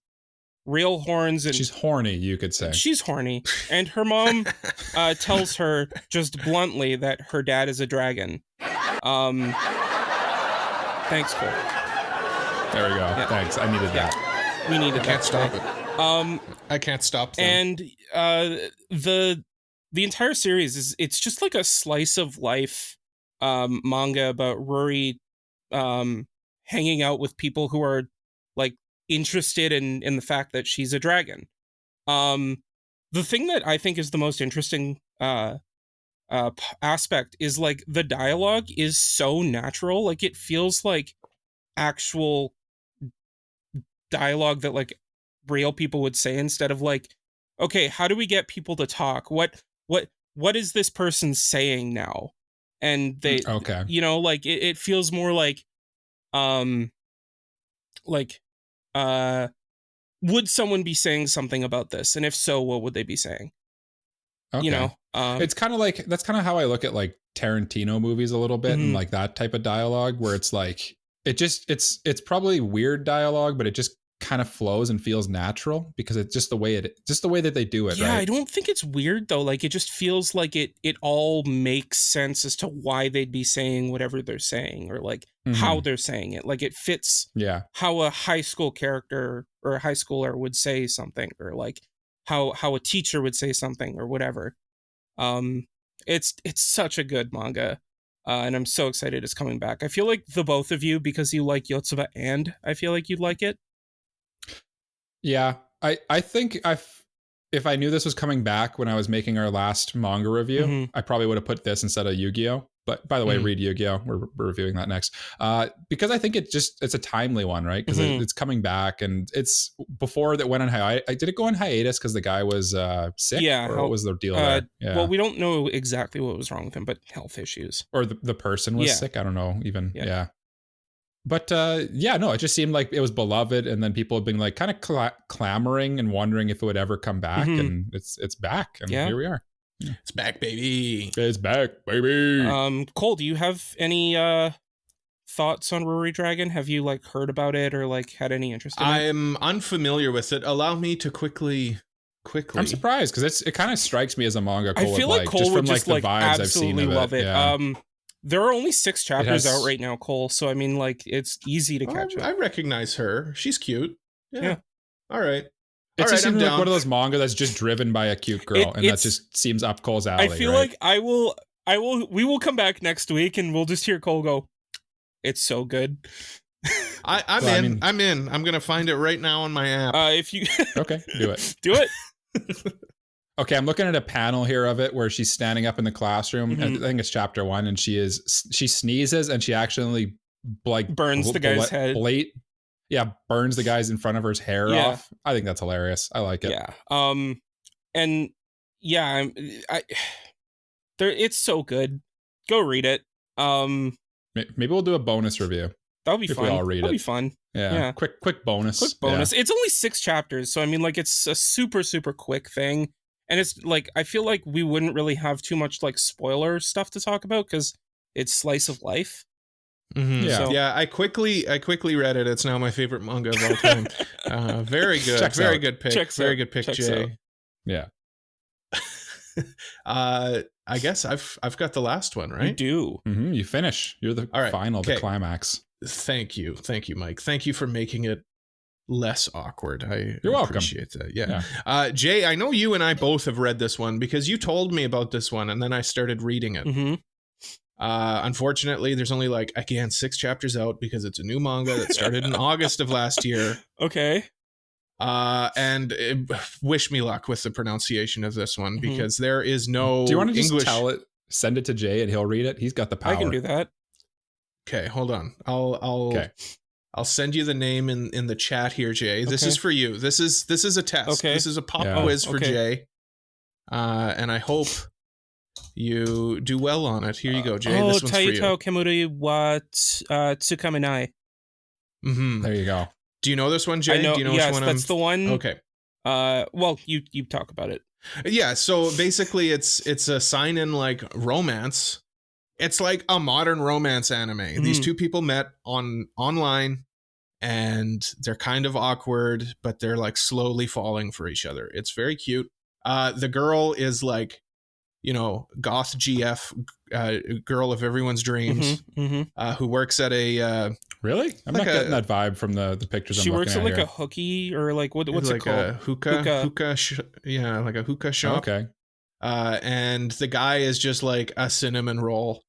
real horns. And she's horny, you could say. She's horny. And her mom tells her just bluntly that her dad is a dragon. Thanks, Cole. There we go. Yeah. Thanks. I needed that. We needed that. I can't stop it. I can't stop them. And the entire series it's just like a slice of life manga about Ruri hanging out with people who are like interested in the fact that she's a dragon. The thing that I think is the most interesting aspect is like the dialogue is so natural. Like it feels like actual dialogue that like real people would say, instead of like, okay, how do we get people to talk? What is this person saying now? And they, you know, like it feels more like would someone be saying something about this? And if so, what would they be saying? Okay. You know, it's kind of like, that's kind of how I look at like Tarantino movies a little bit, and like that type of dialogue where it's like, it's probably weird dialogue, but it just kind of flows and feels natural because it's just the way that they do it. Yeah, right? I don't think it's weird though. Like it just feels like it all makes sense as to why they'd be saying whatever they're saying, or like how they're saying it. Like it fits how a high school character or a high schooler would say something, or like how a teacher would say something or whatever. It's such a good manga. And I'm so excited it's coming back. I feel like the both of you, because you like Yotsuba, and I feel like you'd like it. Yeah, I think if I knew this was coming back when I was making our last manga review, I probably would have put this instead of Yu-Gi-Oh! But by the way, read Yu-Gi-Oh! We're reviewing that next. Because I think it's a timely one, right? Because it's coming back, and it's before that went on hiatus. Did it go on hiatus because the guy was sick? Yeah. Or what was the deal there? Yeah. Well, we don't know exactly what was wrong with him, but health issues. Or the person was sick. I don't know even. Yeah. But it just seemed like it was beloved, and then people have been like kind of clamoring and wondering if it would ever come back, and it's back, and here we are. Yeah. It's back, baby. It's back, baby. Cole, do you have any thoughts on Ruridragon? Have you like heard about it or like had any interest in it? I'm unfamiliar with it. Allow me to quickly. I'm surprised because it kind of strikes me as a manga Cole I feel would like Cole would just the like vibes absolutely I've seen love it. Yeah. There are only 6 chapters out right now, Cole. So I mean, like, it's easy to catch up. I recognize her. She's cute. Yeah. All right. It just seems like one of those manga that's just driven by a cute girl, and that just seems up Cole's alley. I feel like we will come back next week, and we'll just hear Cole go, "It's so good." I'm in. I'm gonna find it right now on my app. If you okay, do it. Do it. Okay, I'm looking at a panel here of it where she's standing up in the classroom. I think it's chapter 1, and she sneezes and she actually like burns the guy's head. Burns the guy's in front of her's hair off. I think that's hilarious. I like it. Yeah. And yeah, it's so good. Go read it. Maybe we'll do a bonus review. That'll be fun. We all read That'll be fun. Yeah. Quick bonus. Yeah. It's only 6 chapters, so I mean, like, it's a super quick thing. And it's like, I feel like we wouldn't really have too much like spoiler stuff to talk about because it's slice of life. Yeah. So, I quickly read it. It's now my favorite manga of all time. Very good. Good pick. Very good pick, Jay. Out. Yeah. I guess I've got the last one, right? You do. You finish. You're the final, the climax. Thank you, Mike. Thank you for making it less awkward. You're welcome. Appreciate that. Yeah. Jay, I know you and I both have read this one because you told me about this one, and then I started reading it. Unfortunately, there's only 6 chapters out because it's a new manga that started in August of last year. Okay. And wish me luck with the pronunciation of this one because there is no. Do you want to just English... tell it? Send it to Jay and he'll read it. He's got the power. I can do that. Okay, hold on. I'll send you the name in the chat here, Jay. This is for you. This is a test. Okay. This is a pop quiz for Jay. And I hope you do well on it. Here you go, Jay. This one's for you. Tayutau Kemuri wa Tsukamenai. There you go. Do you know this one, Jay? I know. Do you know yes, which one that's the one. Okay. Well, you talk about it. Yeah, so basically it's a sign-in like romance. It's like a modern romance anime. These two people met online and they're kind of awkward, but they're like slowly falling for each other. It's very cute. The girl is like, goth GF, girl of everyone's dreams, who works at a really? I'm not getting that vibe from the pictures. She works at like here. a hookie or like what's like it called? A hookah. Like a hookah shop. Okay. And the guy is just like a cinnamon roll.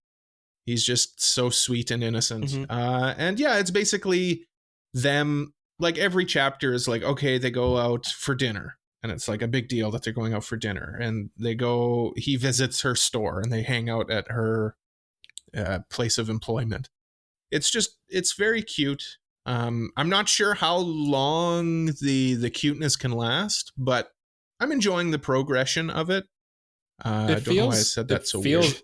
He's just so sweet and innocent. And yeah, it's basically them. Like every chapter is like, okay, they go out for dinner. And it's like a big deal that they're going out for dinner. And he visits her store and they hang out at her place of employment. It's very cute. I'm not sure how long the cuteness can last, but I'm enjoying the progression of it. I don't know why I said that so weird.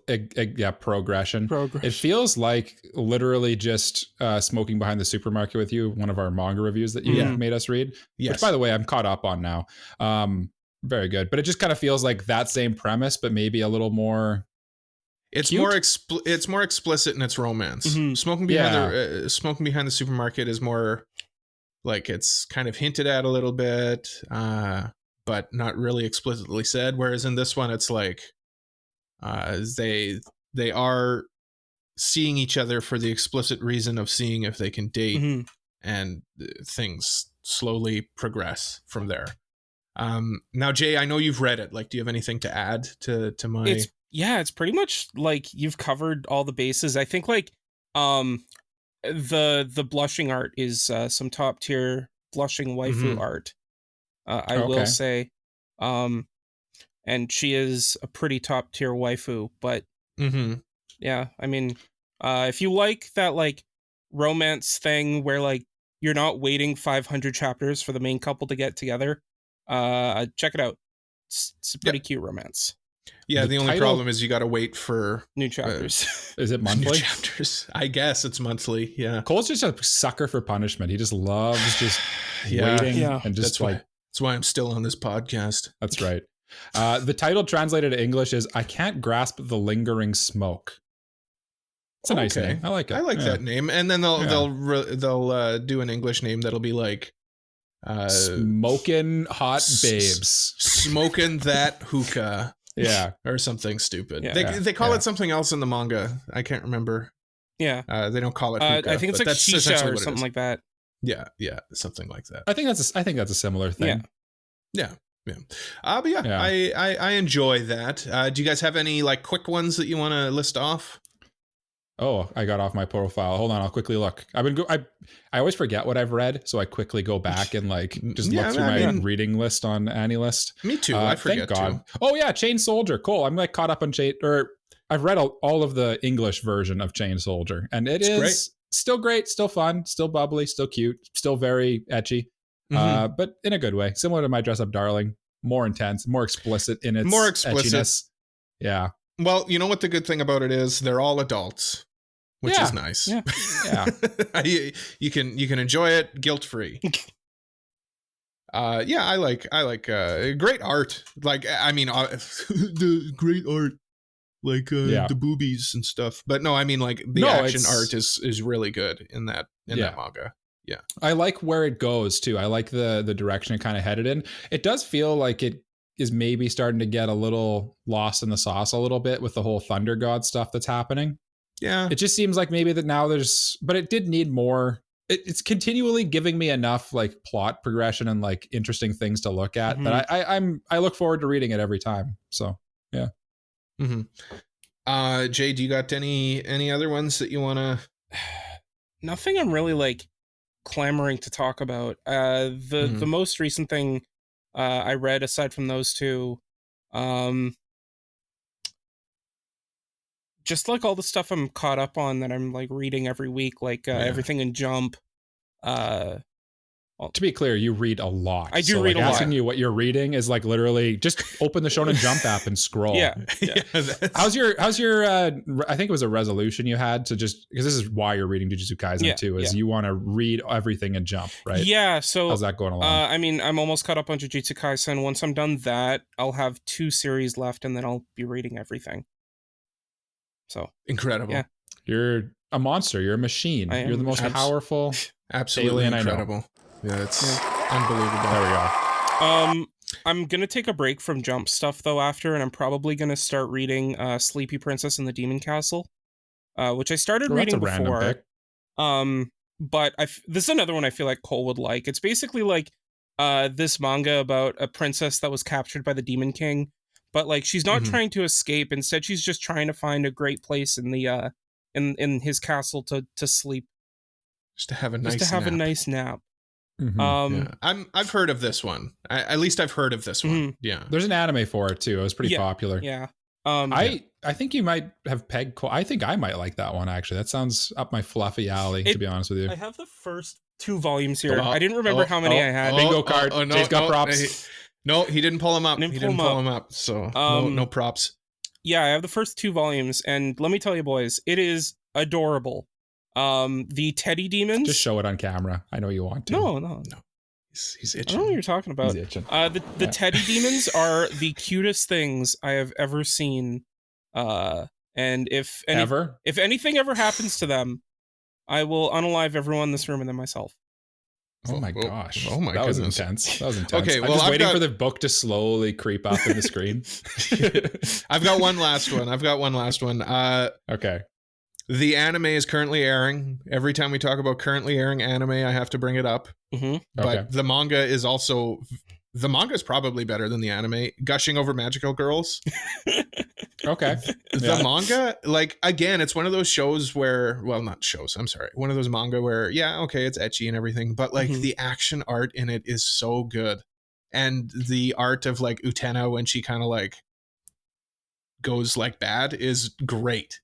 Progression. It feels like literally just Smoking Behind the Supermarket with You, one of our manga reviews that you made us read. Yes. Which, by the way, I'm caught up on now. Very good. But it just kind of feels like that same premise, but maybe a little more... It's more explicit in its romance. Smoking Behind the Supermarket is more like it's kind of hinted at a little bit, but not really explicitly said. Whereas in this one, it's like they are seeing each other for the explicit reason of seeing if they can date, and things slowly progress from there. Now, Jay, I know you've read it. Like, do you have anything to add to my? It's pretty much like you've covered all the bases. I think like the blushing art is some top tier blushing waifu art. I will say, and she is a pretty top tier waifu. But yeah, I mean, if you like that like romance thing where like you're not waiting 500 chapters for the main couple to get together, check it out. It's a pretty cute romance. Yeah, the only problem is you got to wait for new chapters. Is it monthly? New chapters. I guess it's monthly. Yeah. Cole's just a sucker for punishment. He just loves just waiting and just that's why I'm still on this podcast. That's right. The title translated to English is "I Can't Grasp the Lingering Smoke." It's a nice name. I like it. I like that name. And then they'll do an English name that'll be like Smoking Hot Babes. Smoking that hookah. Yeah, or something stupid. Yeah. They call it something else in the manga. I can't remember. Yeah, they don't call it hookah, I think it's like shisha or something like that. Yeah, something like that. I think that's a similar thing. Yeah. But I enjoy that. Do you guys have any like quick ones that you want to list off? Oh, I got off my profile. Hold on, I'll quickly look. I always forget what I've read, so I quickly go back and like just look through my reading list on Anilist. Me too. I forget thank God. Too. Oh yeah, Chain Soldier. Cool. I'm like caught up on I've read all of the English version of Chain Soldier, and it's great. Still great, still fun, still bubbly, still cute, still very ecchi, but in a good way. Similar to My Dress Up Darling, more intense, more explicit in its etchiness. Yeah. Well, you know what the good thing about it is? They're all adults, which is nice. Yeah. You can enjoy it guilt free. I like great art. Like, I mean, the great art, like the boobies and stuff. But no, I mean like the action art is really good in that manga. Yeah, I like where it goes too. I like the direction it kind of headed in. It does feel like it is maybe starting to get a little lost in the sauce a little bit with the whole Thunder God stuff that's happening. Yeah, it just seems like maybe that now but it did need more. It's continually giving me enough like plot progression and like interesting things to look at that I look forward to reading it every time. So yeah. Jay, do you got any other ones that you want to? Nothing I'm really like clamoring to talk about. The most recent thing I read aside from those two, just like all the stuff I'm caught up on that I'm like reading every week, like everything in Jump, all To be clear, you read a lot. I do read a lot. Asking you what you're reading is like literally just open the Shonen Jump app and scroll. Yeah. How's your I think it was a resolution you had to just, because this is why you're reading Jujutsu Kaisen too, is you want to read everything and jump, right? Yeah. So how's that going along? I mean, I'm almost caught up on Jujutsu Kaisen. Once I'm done that, I'll have 2 series left, and then I'll be reading everything. So incredible. Yeah. You're a monster. You're a machine. You're the most powerful absolutely alien incredible. I know. Yeah, it's unbelievable. There we go. I'm gonna take a break from Jump stuff though after, and I'm probably gonna start reading Sleepy Princess in the Demon Castle, which I started reading before. But this is another one I feel like Cole would like. It's basically like this manga about a princess that was captured by the Demon King, but like she's not trying to escape. Instead, she's just trying to find a great place in the in his castle to sleep, just to have a nice nap. I've heard of this one. At least I've heard of this one. Yeah, there's an anime for it too. It was pretty popular. Yeah. I think you might have pegged Cole. I think I might like that one actually. That sounds up my fluffy alley, to be honest with you. I have the first 2 volumes here. I didn't remember how many I had. Bingo card. Jay's got props. No, he didn't pull him up. He didn't pull him up. So no props. Yeah, I have the first 2 volumes, and let me tell you, boys, it is adorable. The teddy demons. Just show it on camera. I know you want to. No. He's itching. I don't know what you're talking about. He's itching. The teddy demons are the cutest things I have ever seen. And if anything ever happens to them, I will unalive everyone in this room and then myself. Oh my gosh. Oh my goodness. That was intense. Okay, well, I'm just waiting for the book to slowly creep up in the screen. I've got one last one. Okay. The anime is currently airing. Every time we talk about currently airing anime, I have to bring it up. But the manga is probably better than the anime. Gushing Over Magical Girls. Okay. The manga, like, again, it's one of those shows where, well, not shows, I'm sorry. One of those manga where, it's ecchi and everything, but like the action art in it is so good. And the art of like Utena when she kind of like goes like bad is great.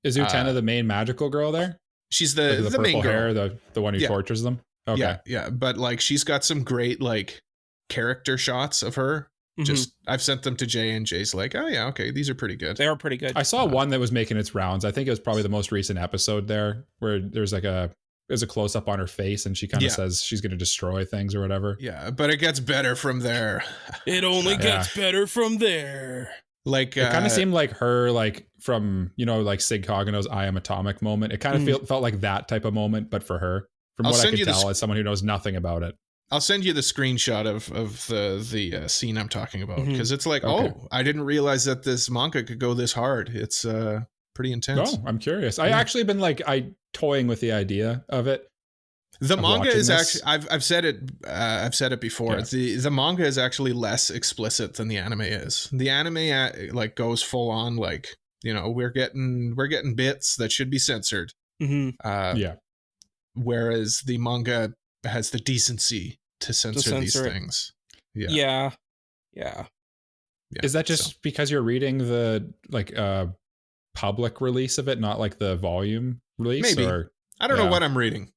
Is Utena the main magical girl there? She's the purple main girl. Hair, the one who tortures them? Okay. Yeah. But like she's got some great like character shots of her. Just I've sent them to Jay, and Jay's like, oh yeah, okay, these are pretty good. They are pretty good. I saw one that was making its rounds. I think it was probably the most recent episode there, where there's a close up on her face, and she kind of says she's going to destroy things or whatever. Yeah, but it gets better from there. It only gets better from there. Like it kind of seemed like her, like from like Sig Kagano's I Am Atomic moment. It kind of felt like that type of moment, but for her, from what I could tell, as someone who knows nothing about it. I'll send you the screenshot of the scene I'm talking about, because it's like, I didn't realize that this manga could go this hard. It's pretty intense. Oh, I'm curious. I actually been toying with the idea of it. The manga is actually I've said it before. Yeah. The manga is actually less explicit than the anime is. The anime goes full on we're getting bits that should be censored. Whereas the manga has the decency to censor these things. Yeah. Is that just because you're reading the public release of it, not like the volume release? Maybe. I don't know what I'm reading.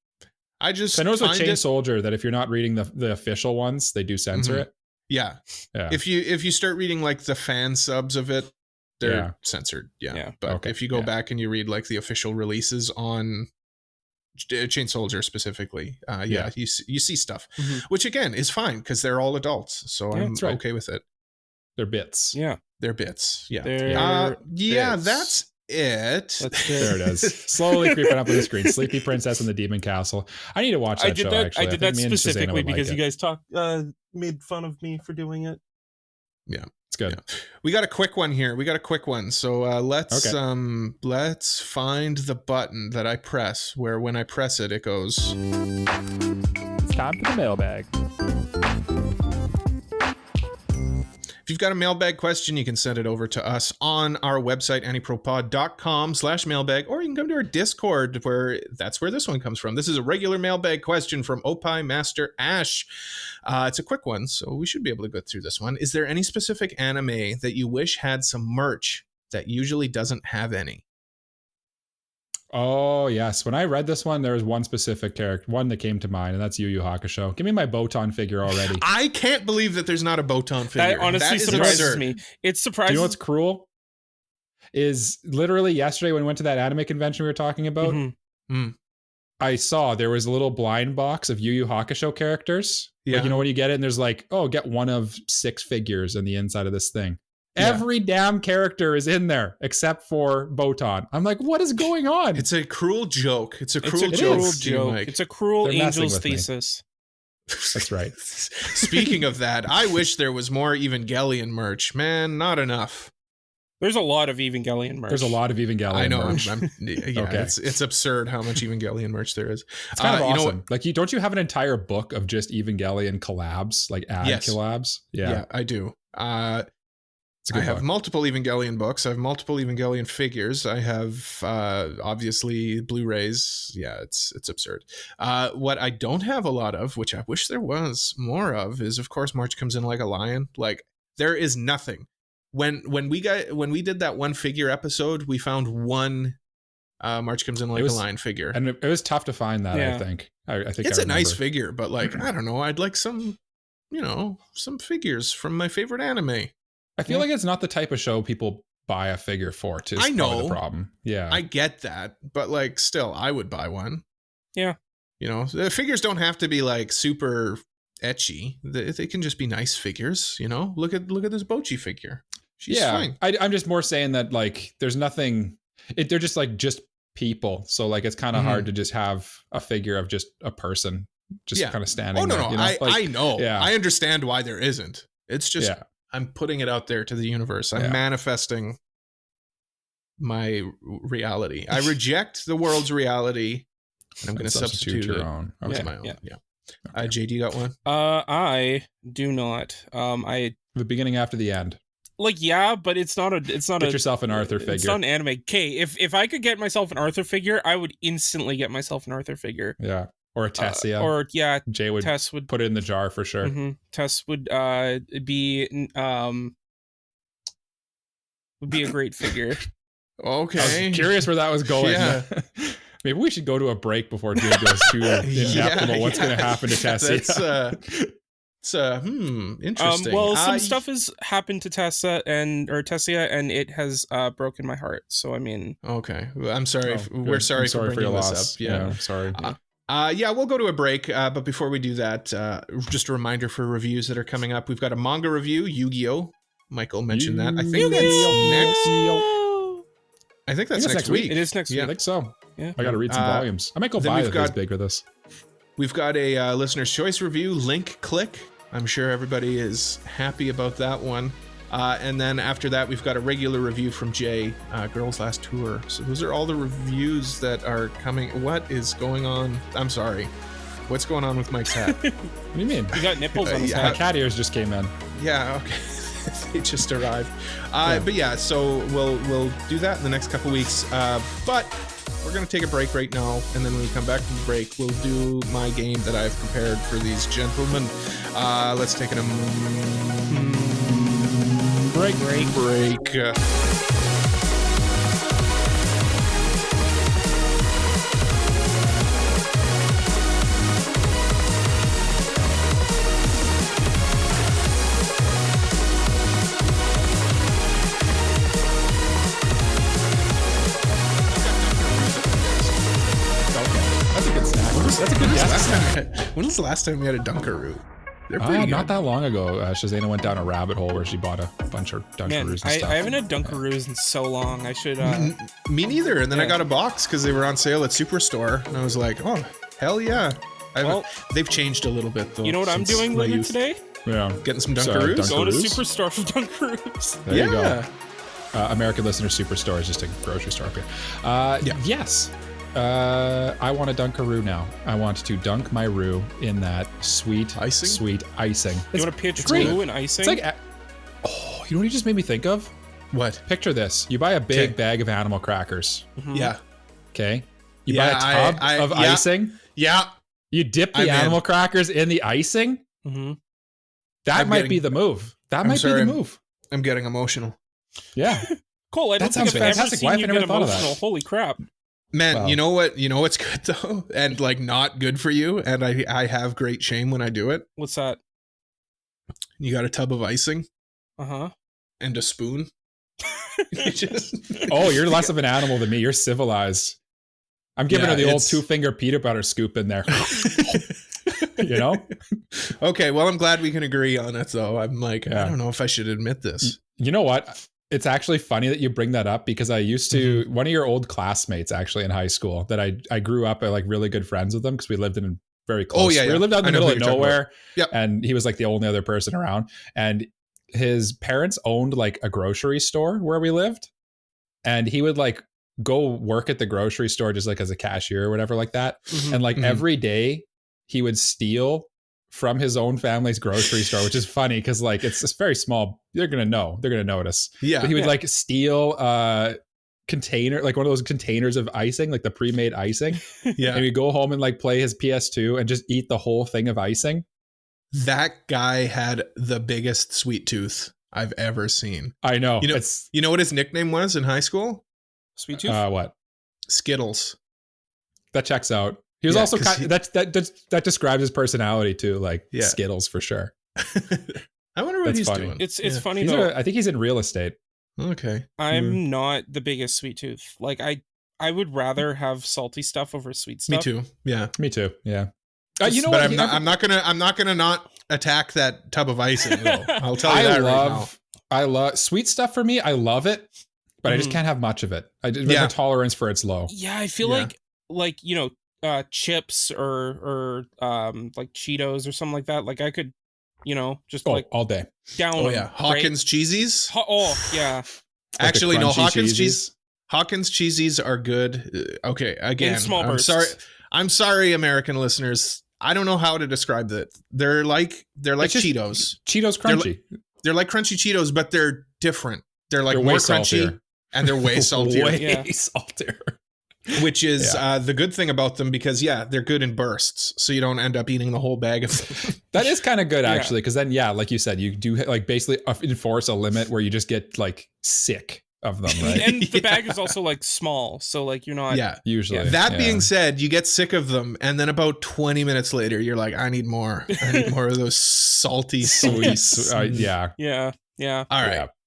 I know it's with Chain Soldier that if you're not reading the official ones, they do censor it. Yeah. If you start reading like the fan subs of it, they're censored. Yeah. But if you go back and you read like the official releases on Chain Soldier specifically, you see stuff, which again is fine because they're all adults. So I'm okay with it. They're bits. Yeah. They're bits. Yeah. That's it. There it is. Slowly creeping up on the screen. Sleepy Princess in the Demon Castle. I need to watch that show. Actually, I did that specifically because you guys made fun of me for doing it. Yeah, it's good. Yeah. We got a quick one here. So let's find the button that I press. Where when I press it, it goes. It's time for the mailbag. If you've got a mailbag question, you can send it over to us on our website, AniProPod.com/mailbag, or you can come to our Discord, that's where this one comes from. This is a regular mailbag question from Opie Master Ash. It's a quick one, so we should be able to go through this one. Is there any specific anime that you wish had some merch that usually doesn't have any? Oh, yes. When I read this one, there was one specific character, one that came to mind, and that's Yu Yu Hakusho. Give me my Botan figure already. I can't believe that there's not a Botan figure. That honestly surprises me. It surprises. Do you know what's cruel? Is literally yesterday when we went to that anime convention we were talking about, I saw there was a little blind box of Yu Yu Hakusho characters. Yeah. Like, you know, when you get it and there's like, oh, get one of 6 figures in the inside of this thing. Yeah. Every damn character is in there except for Botan. I'm like, what is going on? It's a cruel joke. It's a cruel joke. It's a cruel angel's thesis. That's right. Speaking of that, I wish there was more Evangelion merch. Man, not enough. There's a lot of Evangelion merch. There's a lot of Evangelion I know. merch. Okay. It's absurd how much Evangelion merch there is. It's kind of awesome. You know what? Like, don't you have an entire book of just Evangelion collabs, like collabs? Yeah, I do. I have multiple Evangelion books. I have multiple Evangelion figures. I have obviously Blu-rays. Yeah, it's absurd. What I don't have a lot of, which I wish there was more of, is of course March Comes In Like a Lion. Like, there is nothing. When we did that one figure episode, we found one March Comes In Like a Lion figure, and it was tough to find that. Yeah. I think it's a nice figure, but like I don't know, I'd like some figures from my favorite anime. I feel like it's not the type of show people buy a figure for. I know the problem. Yeah, I get that, but like, still, I would buy one. Yeah, you know, the figures don't have to be like super etchy. They can just be nice figures. You know, look at this Bochi figure. She's fine. I'm just more saying that like, there's nothing. They're just people. So like, it's kind of hard to just have a figure of just a person just kind of standing. Oh no, there, no, you know? I know. Yeah. I understand why there isn't. It's just. Yeah. I'm putting it out there to the universe. I'm manifesting my reality. I reject the world's reality, and I'm going to substitute your own. Okay. My own. Yeah. Okay. JD, you got one? I do not. The beginning after the end. Like, yeah, but it's not Get yourself an Arthur figure. It's not an anime. Okay, if I could get myself an Arthur figure, I would instantly get myself an Arthur figure. Yeah. Or a Tessia. Jay would put it in the jar for sure. Mm-hmm. Tess would be a great figure. Okay. I was curious where that was going. Yeah. Maybe we should go to a break before Jay goes too in-depth about what's going to happen to Tessia. Interesting. Well, some stuff has happened to Tessia and it has broken my heart. So I mean, okay. I'm sorry. We're sorry for bringing this up. Yeah, I'm sorry. We'll go to a break. But before we do that, just a reminder for reviews that are coming up. We've got a manga review, Yu-Gi-Oh! Michael mentioned that. I think that's next week. It is next week. I think so. Yeah. I got to read some volumes. I might go buy this big with this. We've got a listener's choice review, Link Click. I'm sure everybody is happy about that one. And then after that, we've got a regular review from Jay, Girls Last Tour. So those are all the reviews that are coming. What is going on? I'm sorry. What's going on with Mike's hat? What do you mean? You got nipples on his hat. My cat ears just came in. Yeah, okay. They just arrived. But yeah, so we'll do that in the next couple weeks. But we're going to take a break right now. And then when we come back from the break, we'll do my game that I've prepared for these gentlemen. Let's take a break. When was the last time we had a Dunkaroo? They're pretty good. Not that long ago. Shazana went down a rabbit hole where she bought a bunch of Dunkaroos and stuff. I haven't had Dunkaroos in so long. I should. Me neither. And then I got a box because they were on sale at Superstore, and I was like, oh, hell yeah. They've changed a little bit though. You know what I'm doing later today? Yeah, getting some Dunkaroos. Going to Superstore for Dunkaroos. There you go. American listener, Superstore is just a grocery store up here. Yes. I want a Dunkaroo now. I want to dunk my Roo in that sweet icing. You want to pitch Roo in icing? It's like, you know what you just made me think of? What? Picture this. You buy a big bag of animal crackers. Mm-hmm. Yeah. Okay. You buy a tub of icing. Yeah. You dip the animal crackers in the icing. Mm-hmm. That might be the move. That might be the move. I'm getting emotional. Yeah. Cole, I don't think I've ever seen you get emotional. Holy crap. Man, Wow. you know what's good though, and like not good for you, and I have great shame when I do it. What's that? You got a tub of icing Uh-huh. and a spoon. You just Oh, you're less of an animal than me. You're civilized. I'm giving her the old 2-finger peanut butter scoop in there. You know? Okay, well, I'm glad we can agree on it, though. I'm like, Yeah. I don't know if I should admit this. You know what? It's actually funny that you bring that up because I used to, one of your old classmates actually in high school that I grew up like really good friends with them because we lived in very close. We lived out in the middle of nowhere. Yep. And he was like the only other person around. And his parents owned like a grocery store where we lived. And he would like go work at the grocery store just like as a cashier or whatever like that. And like every day he would steal from his own family's grocery store, which is funny because like it's just very small. They're gonna notice. Yeah. But he would like steal container, like one of those containers of icing, like the pre-made icing. Yeah. And he'd go home and like play his PS2 and just eat the whole thing of icing. That guy had the biggest sweet tooth I've ever seen. I know. You know what his nickname was in high school? Sweet tooth? What? Skittles. That checks out. He was also kind of, that describes his personality too, like Skittles for sure. I wonder what he's doing. It's funny though. I think he's in real estate. Okay. I'm not the biggest sweet tooth. Like I would rather have salty stuff over sweet stuff. Me too. Yeah. Me too. Yeah. You know what? I'm not gonna not attack that tub of icing though. I'll tell you that right now. I love sweet stuff for me. I love it, but I just can't have much of it. My tolerance for it's low. Yeah, I feel like you know, chips or like Cheetos or something like that. Like I could, you know, just like all day down. Oh yeah, Hawkins cheesies. Yeah. Like actually, no, Hawkins cheesies. Hawkins cheesies are good. Okay, again, in small bursts. I'm sorry, American listeners. I don't know how to describe that. They're like Cheetos. Cheetos crunchy. They're like crunchy Cheetos, but they're different. They're like more crunchy saltier. And they're way saltier. Way saltier. Which is the good thing about them because they're good in bursts, so you don't end up eating the whole bag of them. That is kind of good actually, because then like you said, you do like basically enforce a limit where you just get like sick of them, right? And the bag is also like small, so like you're not usually. That being said, you get sick of them, and then about 20 minutes later, you're like, I need more. I need more of those salty sweets. Yeah.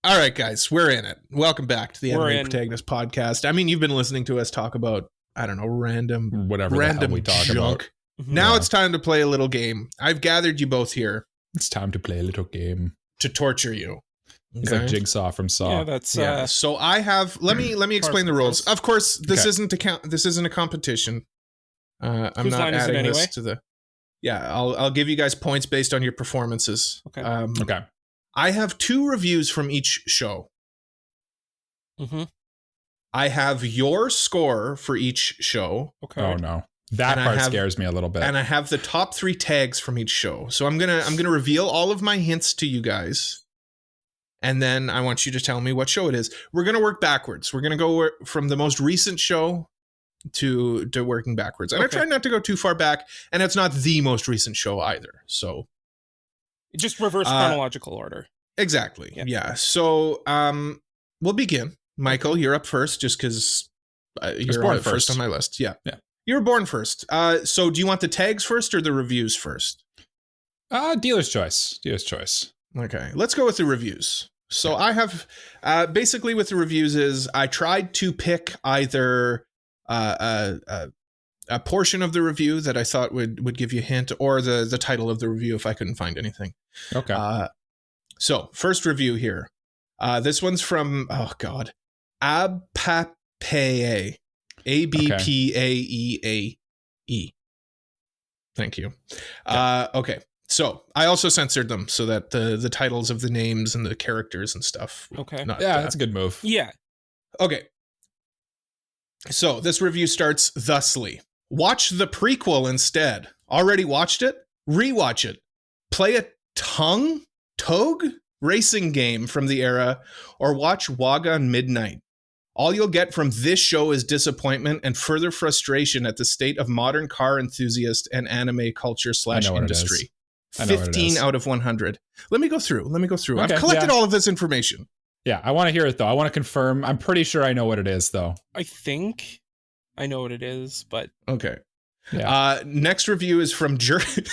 All right, guys, we're in it. Welcome back to the Anime Protagonist podcast. I mean, you've been listening to us talk about, I don't know, random we talk junk. about. Now it's time to play a little game. I've gathered you both here. It's time to play a little game. To torture you. It's like Jigsaw from Saw. Yeah, that's So I have let me explain the rules. Of course, this isn't a competition. I'm Whose not line is it adding anyway? this to the I'll give you guys points based on your performances. Okay. Okay. I have 2 reviews from each show. I have your score for each show. Okay. Oh no. That part scares me a little bit. And I have the top 3 tags from each show. So I'm gonna reveal all of my hints to you guys. And then I want you to tell me what show it is. We're gonna work backwards. We're gonna go from the most recent show to working backwards. And I try not to go too far back, and it's not the most recent show either. So just reverse chronological order. Exactly. Yeah. So we'll begin. Michael, you're up first just because you're born first on my list. Yeah. You were born first. So do you want the tags first or the reviews first? Dealer's choice. Okay. Let's go with the reviews. So I have basically with the reviews is I tried to pick either a portion of the review that I thought would give you a hint or the title of the review if I couldn't find anything. Okay. So first review here. This one's from, Abpapae. Abpaeae. Thank you. Okay. So I also censored them so that the titles of the names and the characters and stuff. Okay. That's a good move. Yeah. Okay. So this review starts thusly. Watch the prequel instead. Already watched it? Rewatch it. Play a Togue racing game from the era, or watch Waga Midnight. All you'll get from this show is disappointment and further frustration at the state of modern car enthusiast and anime culture / industry. 15 out of 100. Let me go through. Okay, I've collected all of this information. Yeah, I want to hear it though. I want to confirm. I'm pretty sure I know what it is though. I think I know what it is, but okay. Yeah. Next review is from Jerkov.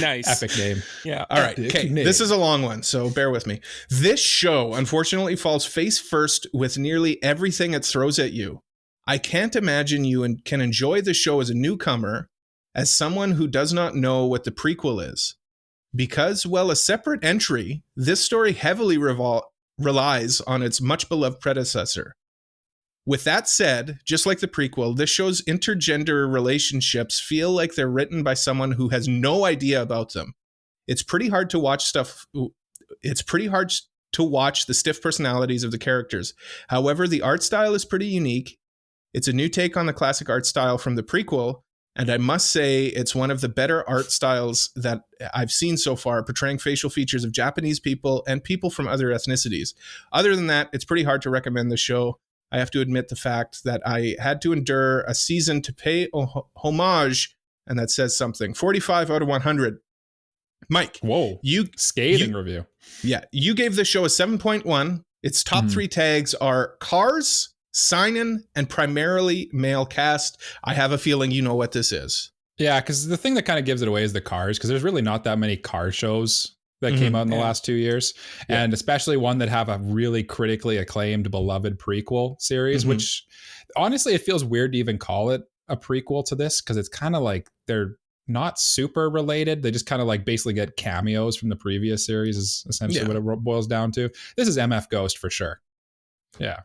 Nice. Epic name. Yeah. All right. Okay. This is a long one, so bear with me. This show, unfortunately, falls face first with nearly everything it throws at you. I can't imagine you can enjoy the show as a newcomer, as someone who does not know what the prequel is. Because, well, a separate entry, this story heavily relies on its much-beloved predecessor. With that said, just like the prequel, this show's intergender relationships feel like they're written by someone who has no idea about them. It's pretty hard to watch the stiff personalities of the characters. However, the art style is pretty unique. It's a new take on the classic art style from the prequel, and I must say it's one of the better art styles that I've seen so far, portraying facial features of Japanese people and people from other ethnicities. Other than that, it's pretty hard to recommend the show. I have to admit the fact that I had to endure a season to pay homage, and that says something. 45 out of 100. Mike. Whoa. Scathing review. Yeah. You gave the show a 7.1. Its top 3 tags are cars, seinen, and primarily male cast. I have a feeling you know what this is. Yeah, because the thing that kind of gives it away is the cars, because there's really not that many car shows that came out in the last 2 years, and especially one that have a really critically acclaimed, beloved prequel series, which honestly, it feels weird to even call it a prequel to this, because it's kind of like they're not super related. They just kind of like basically get cameos from the previous series is essentially what it boils down to. This is MF Ghost for sure. Yeah.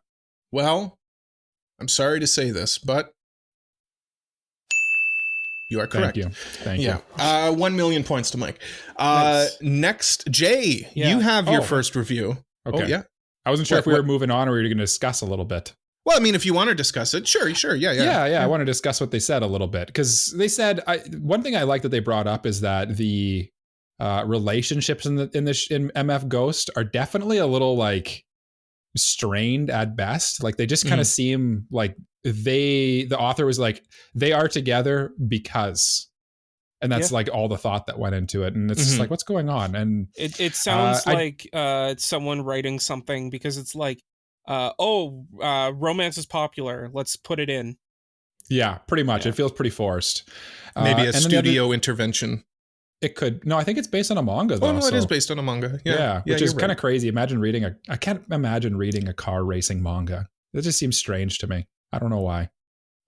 Well, I'm sorry to say this, but you are correct. Thank you. 1 million points to Mike. Nice. Next, Jay, you have your first review. Okay. Oh, yeah. I wasn't sure if we were moving on or we were going to discuss a little bit. Well, I mean, if you want to discuss it, sure. Yeah. I want to discuss what they said a little bit, because they said one thing I like that they brought up is that the relationships in MF Ghost are definitely a little like strained at best. Like they just kind of seem like the author was like, they are together because, and that's like all the thought that went into it. And it's just like, what's going on? And it sounds like it's someone writing something because it's like, romance is popular, let's put it in. Yeah, pretty much. It feels pretty forced. Maybe a studio intervention. It could. No, I think it's based on a manga though. Oh no, it is based on a manga. Yeah, which is kind of crazy. I can't imagine reading a car racing manga. It just seems strange to me. I don't know why.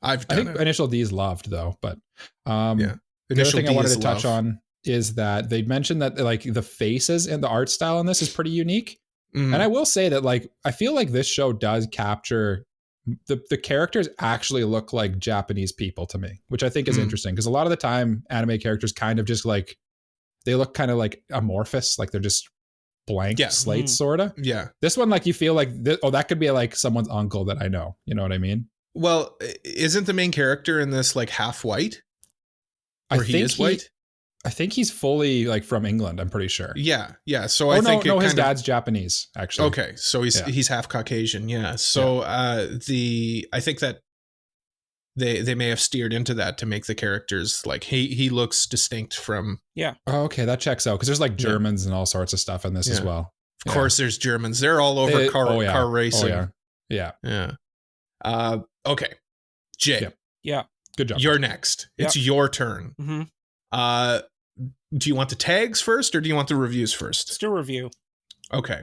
I think Initial D is loved though, but the other thing I wanted to touch on is that they mentioned that like the faces and the art style in this is pretty unique. And I will say that like I feel like this show does capture the characters actually look like Japanese people to me, which I think is interesting, because a lot of the time anime characters kind of just like they look kind of like amorphous, like they're just blank slates sort of. Yeah. This one, like you feel like that could be like someone's uncle that I know. You know what I mean? Well, isn't the main character in this like half white? Or he is white? I think he's fully like from England, I'm pretty sure. Yeah. So I think his dad's Japanese, actually. Okay, so he's half Caucasian, yeah. So I think that they may have steered into that to make the characters like he looks distinct from. Yeah. Oh, okay, that checks out, because there's like Germans and all sorts of stuff in this as well. Of course, there's Germans. They're all over car racing. Oh, yeah. Okay, Jay. Yeah. Good job. You're next. It's your turn. Do you want the tags first or do you want the reviews first? Let's do a review. Okay.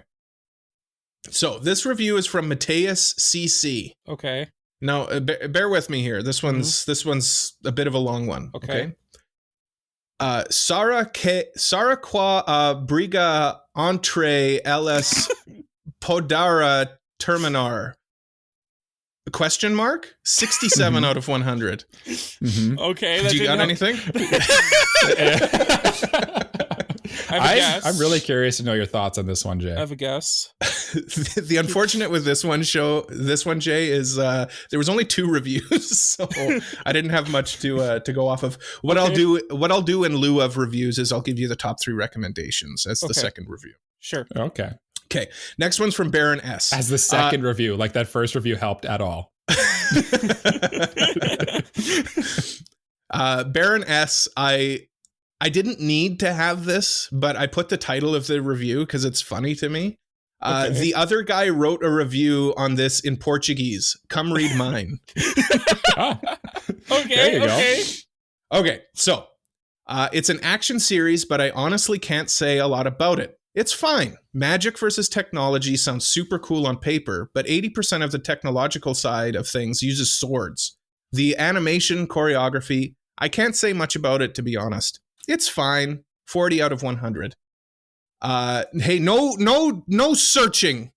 So this review is from Mateus CC. Okay. Now, bear with me here. This one's a bit of a long one. Okay. Sara qua briga entre ls podara terminar? Question mark? 67 out of 100. Okay. Did you got anything? I'm really curious to know your thoughts on this one, Jay. I have a guess. The unfortunate with this one, Jay, is there was only 2 reviews, so I didn't have much to go off of. What I'll do in lieu of reviews is I'll give you the top 3 recommendations as the second review. Sure. Okay. Next one's from Baron S. As the second review, like that first review helped at all. Baron S. I didn't need to have this, but I put the title of the review because it's funny to me. Okay. The other guy wrote a review on this in Portuguese. Come read mine. Oh, Okay, there you okay. go. Okay, so it's an action series, but I honestly can't say a lot about it. It's fine. Magic versus technology sounds super cool on paper, but 80% of the technological side of things uses swords. The animation, choreography, I can't say much about it, to be honest. It's fine. 40 out of 100. Hey, no searching.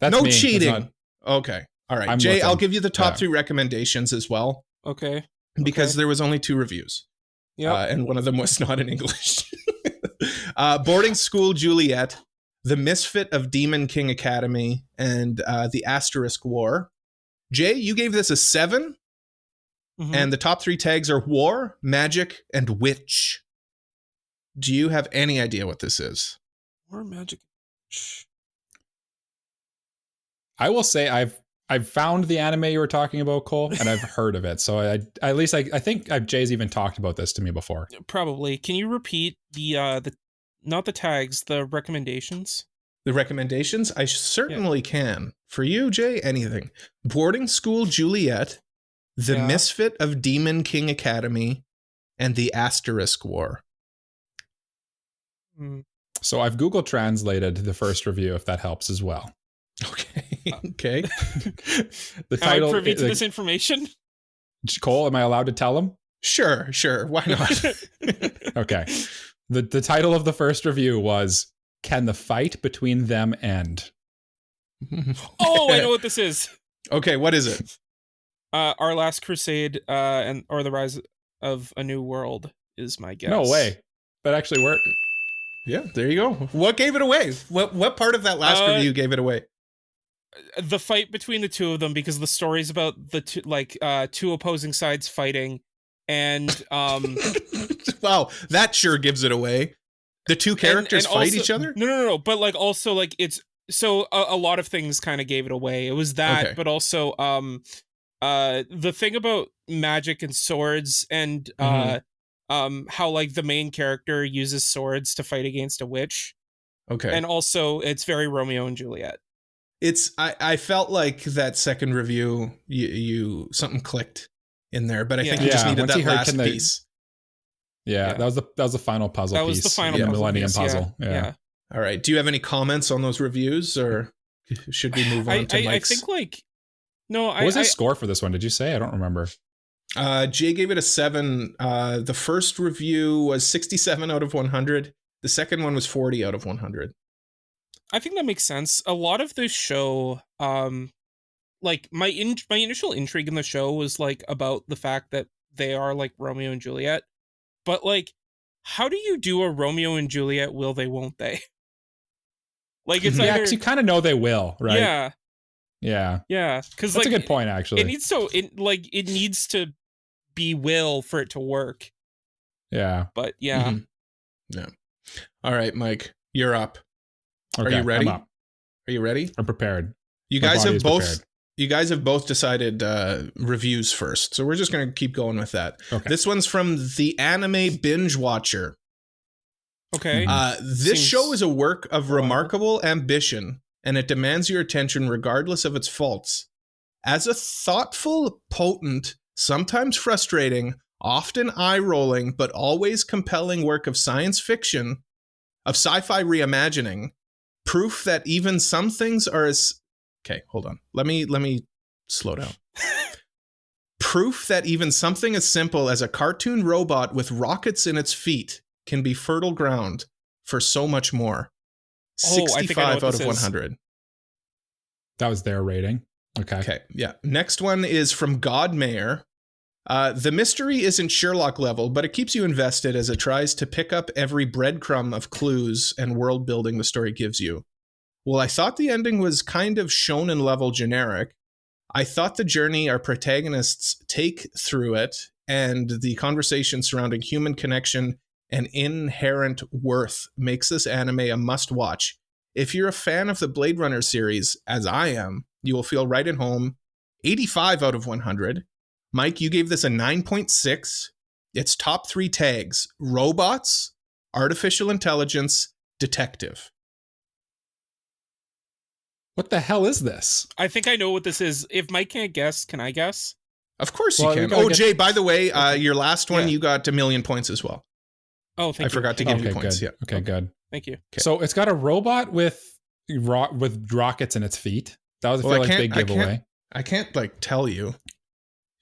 That's no me. cheating. Okay. All right. I'm Jay, looking. I'll give you the top 3 recommendations as well, Okay. because there was only 2 reviews. Yeah. And one of them was not in English. Boarding School Juliet, The Misfit of Demon King Academy, and The Asterisk War. Jay, you gave this a 7, and the top 3 tags are War, Magic, and Witch. Do you have any idea what this is? War, magic. I will say I've found the anime you were talking about, Cole, and I've heard of it. So I think Jay's even talked about this to me before. Probably. Can you repeat the not the tags, the recommendations? The recommendations? I certainly can. For you, Jay, anything. Boarding School Juliet, The Misfit of Demon King Academy, and The Asterisk War. So I've Google translated the first review, if that helps as well. Okay. The title. Am I privy to this information? Cole, am I allowed to tell him? Sure. Why not? Okay. The title of the first review was "Can the Fight Between Them End?" Oh, I know what this is. Okay, what is it? Our Last Crusade, or the Rise of a New World is my guess. No way. That actually worked. Yeah, there you go. What gave it away? What part of that last review gave it away? The fight between the two of them, because the story's about the two opposing sides fighting, and wow, that sure gives it away. The two characters and fight also, each other? No, but also it's so a lot of things kind of gave it away. It was that, but also the thing about magic and swords and how like the main character uses swords to fight against a witch. Okay. And also it's very Romeo and Juliet. I felt like that second review you something clicked in there, but I think you just needed that last piece. Yeah, that was the final puzzle piece. That was the final Millennium Puzzle. Yeah. All right. Do you have any comments on those reviews, or should we move on to Mike's? I think what was his score for this one? Did you say? I don't remember. Jay gave it a 7. The first review was 67 out of 100. The second one was 40 out of 100. I think that makes sense. A lot of this show, like my initial intrigue in the show was like about the fact that they are like Romeo and Juliet, but like, how do you do a Romeo and Juliet will they won't they? Like it's either, you kind of know they will, right? Yeah. Because that's a good point. Actually, it needs to be will for it to work. Yeah, but yeah. All right, Mike, you're up. Okay, are you ready? I'm up. Are you ready? I'm prepared. You guys have both decided reviews first, so we're just going to keep going with that. Okay. This one's from the Anime Binge Watcher. Okay. This show is a work of remarkable ambition, and it demands your attention regardless of its faults. As a thoughtful, potent, sometimes frustrating, often eye-rolling, but always compelling work of science fiction, of sci-fi reimagining, proof that even some things are as... Okay, hold on. Let me slow down. Proof that even something as simple as a cartoon robot with rockets in its feet can be fertile ground for so much more. 65 out of 100. That was their rating. Okay, yeah. Next one is from Godmayor. The mystery isn't Sherlock level, but it keeps you invested as it tries to pick up every breadcrumb of clues and world building the story gives you. Well, I thought the ending was kind of shonen level generic. I thought the journey our protagonists take through it and the conversation surrounding human connection and inherent worth makes this anime a must-watch. If you're a fan of the Blade Runner series, as I am, you will feel right at home. 85 out of 100. Mike, you gave this a 9.6. Its top 3 tags: robots, artificial intelligence, detective. What the hell is this? I think I know what this is. If Mike can't guess, can I guess? Of course you can. Oh, Jay, by the way, your last one, you got 1,000,000 points as well. Oh, thank you. I forgot to give you points. Good. Yeah. Okay, good. Thank you. Okay. So it's got a robot with rockets in its feet. That was a big giveaway. I can't tell you.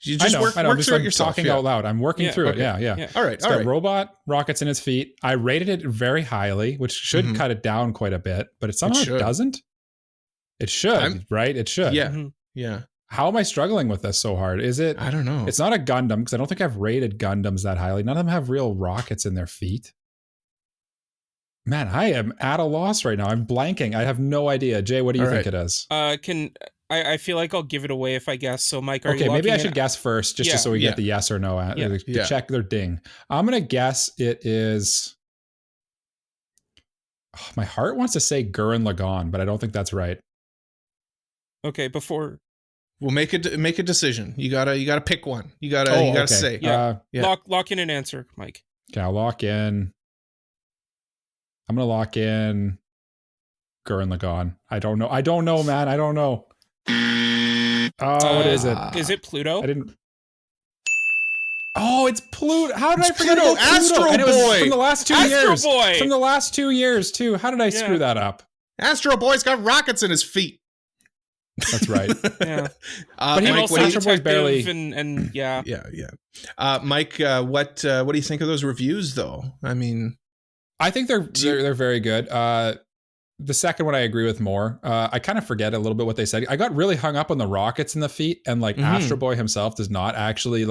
You just work through it yourself. Talking out loud. I'm working through it. Yeah. All right. It's got robot rockets in its feet. I rated it very highly, which should cut it down quite a bit, but it somehow doesn't. It should, right? It should. Yeah. Yeah. How am I struggling with this so hard? Is it? I don't know. It's not a Gundam because I don't think I've rated Gundams that highly. None of them have real rockets in their feet. Man, I am at a loss right now. I'm blanking. I have no idea. Jay, what do you think it is? I feel like I'll give it away if I guess. So, Mike, are you locking maybe I should guess first, just so we get the yes or no to check their ding. I'm gonna guess it is. Oh, my heart wants to say Gurren Lagann, but I don't think that's right. Okay, before. We'll make a decision. You gotta pick one. You gotta say. Lock in an answer, Mike. Okay, I'll lock in. I'm gonna lock in Gurren Lagann. I don't know, man. I don't know. Oh, what is it? Is it Pluto? I didn't. Oh, it's Pluto. How did I forget Pluto? Pluto? Astro and it was Boy. From the last 2 Astro years. Boy. From the last 2 years too. How did I screw that up? Astro Boy's got rockets in his feet. That's right. Yeah. But Mike, Astro Boy's barely. And yeah. Mike, what do you think of those reviews, though? I mean, I think they're very good. The second one I agree with more. I kind of forget a little bit what they said. I got really hung up on the rockets in the feet, and Astro Boy himself does not actually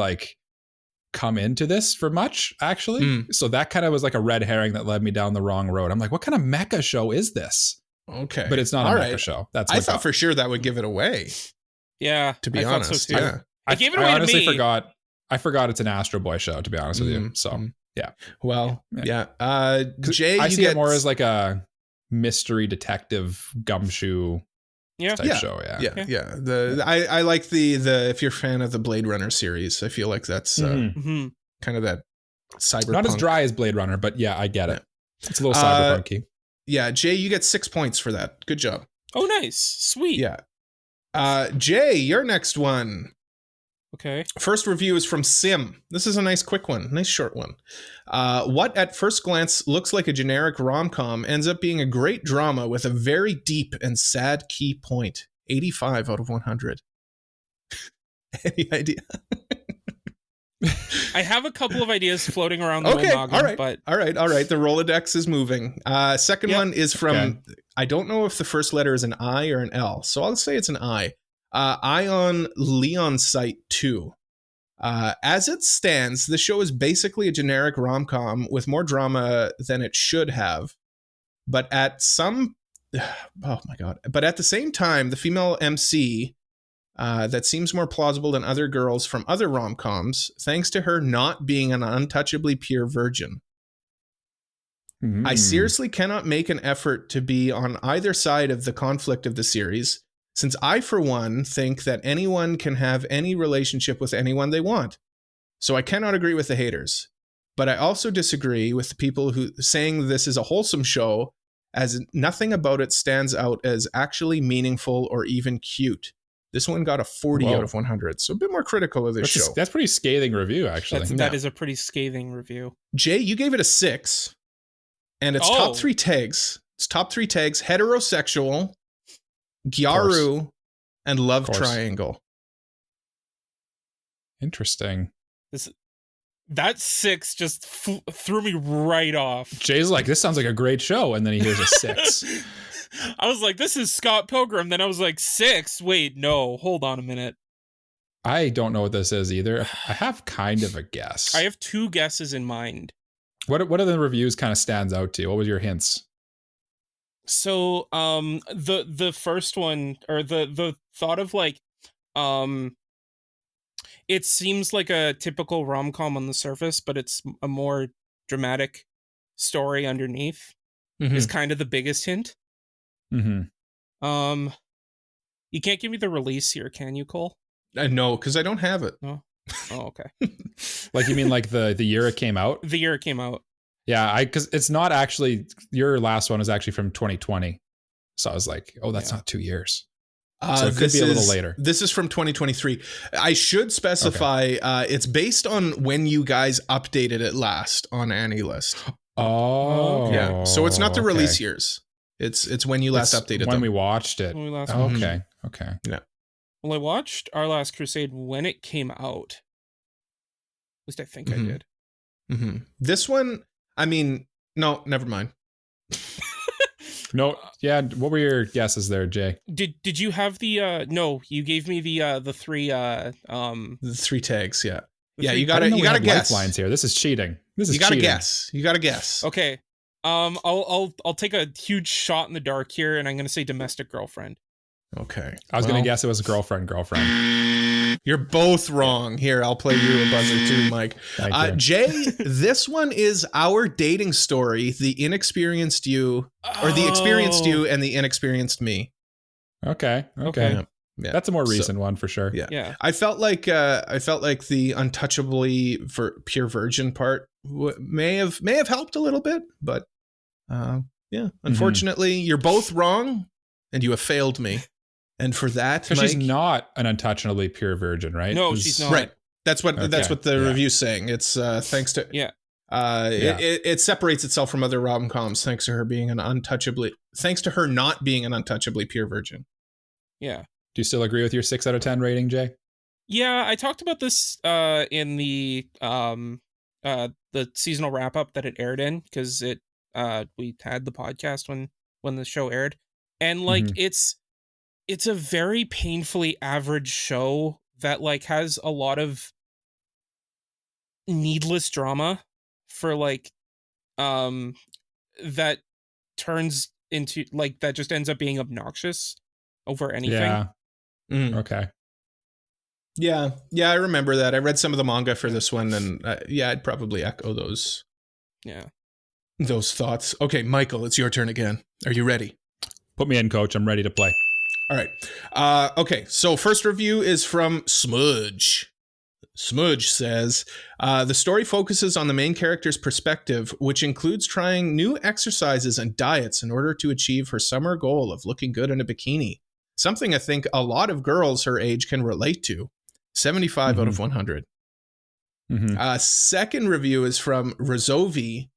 come into this for much, actually. So that kind of was like a red herring that led me down the wrong road. I'm like, what kind of mecha show is this? Okay. But it's not a mecha show. I thought for sure that would give it away. Yeah. To be honest. So too. I gave it away to me. I forgot it's an Astro Boy show, to be honest with you. So, yeah. Well, yeah. Jay, I see it more as like a mystery detective gumshoe type show. Yeah. I like the if you're a fan of the Blade Runner series, I feel like that's kind of that cyberpunk. Not as dry as Blade Runner, but yeah, I get it. It's a little cyberpunky. Yeah, Jay, you get 6 points for that. Good job. Oh, nice. Sweet. Yeah. Jay, your next one. Okay. First review is from Sim. This is a nice quick one. Nice short one. What at first glance looks like a generic rom-com ends up being a great drama with a very deep and sad key point. 85 out of 100. Any idea? I have a couple of ideas floating around the noggin, all right. The Rolodex is moving. Second one is from, I don't know if the first letter is an I or an L, so I'll say it's an I. Ion Leon Site 2. As it stands, the show is basically a generic rom-com with more drama than it should have. But at the same time, the female MC that seems more plausible than other girls from other rom-coms, thanks to her not being an untouchably pure virgin. I seriously cannot make an effort to be on either side of the conflict of the series, since I, for one, think that anyone can have any relationship with anyone they want. So I cannot agree with the haters. But I also disagree with the people who saying this is a wholesome show, as nothing about it stands out as actually meaningful or even cute. This one got a 40 out of 100, so a bit more critical of this show. That's pretty scathing review, actually. That is a pretty scathing review. Jay, you gave it a 6, and its top 3 tags. It's top 3 tags: heterosexual, gyaru, and love triangle. Interesting. That 6 just threw me right off. Jay's like, this sounds like a great show, and then he hears a 6. I was like, this is Scott Pilgrim. Then I was like, 6? Wait, no, hold on a minute. I don't know what this is either. I have kind of a guess. I have 2 guesses in mind. What are the reviews kind of stands out to you? What was your hints? So, the first one, or the thought of it seems like a typical rom-com on the surface, but it's a more dramatic story underneath is kind of the biggest hint. You can't give me the release here, can you, Cole? No, because I don't have it. No. Oh, okay. Like, you mean like the year it came out? The year it came out. Yeah, because it's not actually, your last one was actually from 2020. So I was like, oh, that's not 2 years. So it could be a little later. This is from 2023. I should specify it's based on when you guys updated it last on Anilist. Oh. Yeah. So it's not the release years. It's when you last updated when them. we watched it. Okay. Yeah. Well, I watched Our Last Crusade when it came out. At least I think I did. Mm-hmm. This one, I mean, no, never mind. No, yeah. What were your guesses there, Jay? Did you have the? No, you gave me the three. The 3 tags. Yeah. Yeah. You gotta guess. Lifelines here. This is cheating. You gotta guess. You gotta guess. Okay. I'll take a huge shot in the dark here, and I'm gonna say domestic girlfriend. Okay. I was gonna guess it was girlfriend. You're both wrong. Here, I'll play you a buzzer too, Mike. Jay, this one is our dating story, the inexperienced you, or the experienced you and the inexperienced me. Okay. Yeah. That's a more recent one for sure. Yeah. I felt like the untouchably pure virgin part may have helped a little bit, but unfortunately, you're both wrong, and you have failed me. And for that, because she's not an untouchably pure virgin, right? No, she's not. Right. That's what the review's saying. It's thanks to it separates itself from other rom-coms thanks to her not being an untouchably pure virgin. Yeah. Do you still agree with your 6 out of 10 rating, Jay? Yeah, I talked about this in the seasonal wrap up that it aired in, because we had the podcast when the show aired, and it's a very painfully average show that has a lot of needless drama for that turns into that just ends up being obnoxious over anything. Yeah. Okay. Yeah, I remember that. I read some of the manga for this one, and I'd probably echo those. Yeah. Those thoughts. Okay, Michael, it's your turn again. Are you ready? Put me in, coach. I'm ready to play. All right. Okay, so first review is from Smudge. Smudge says, the story focuses on the main character's perspective, which includes trying new exercises and diets in order to achieve her summer goal of looking good in a bikini. Something I think a lot of girls her age can relate to. 75 out of 100. Second review is from Rizovi.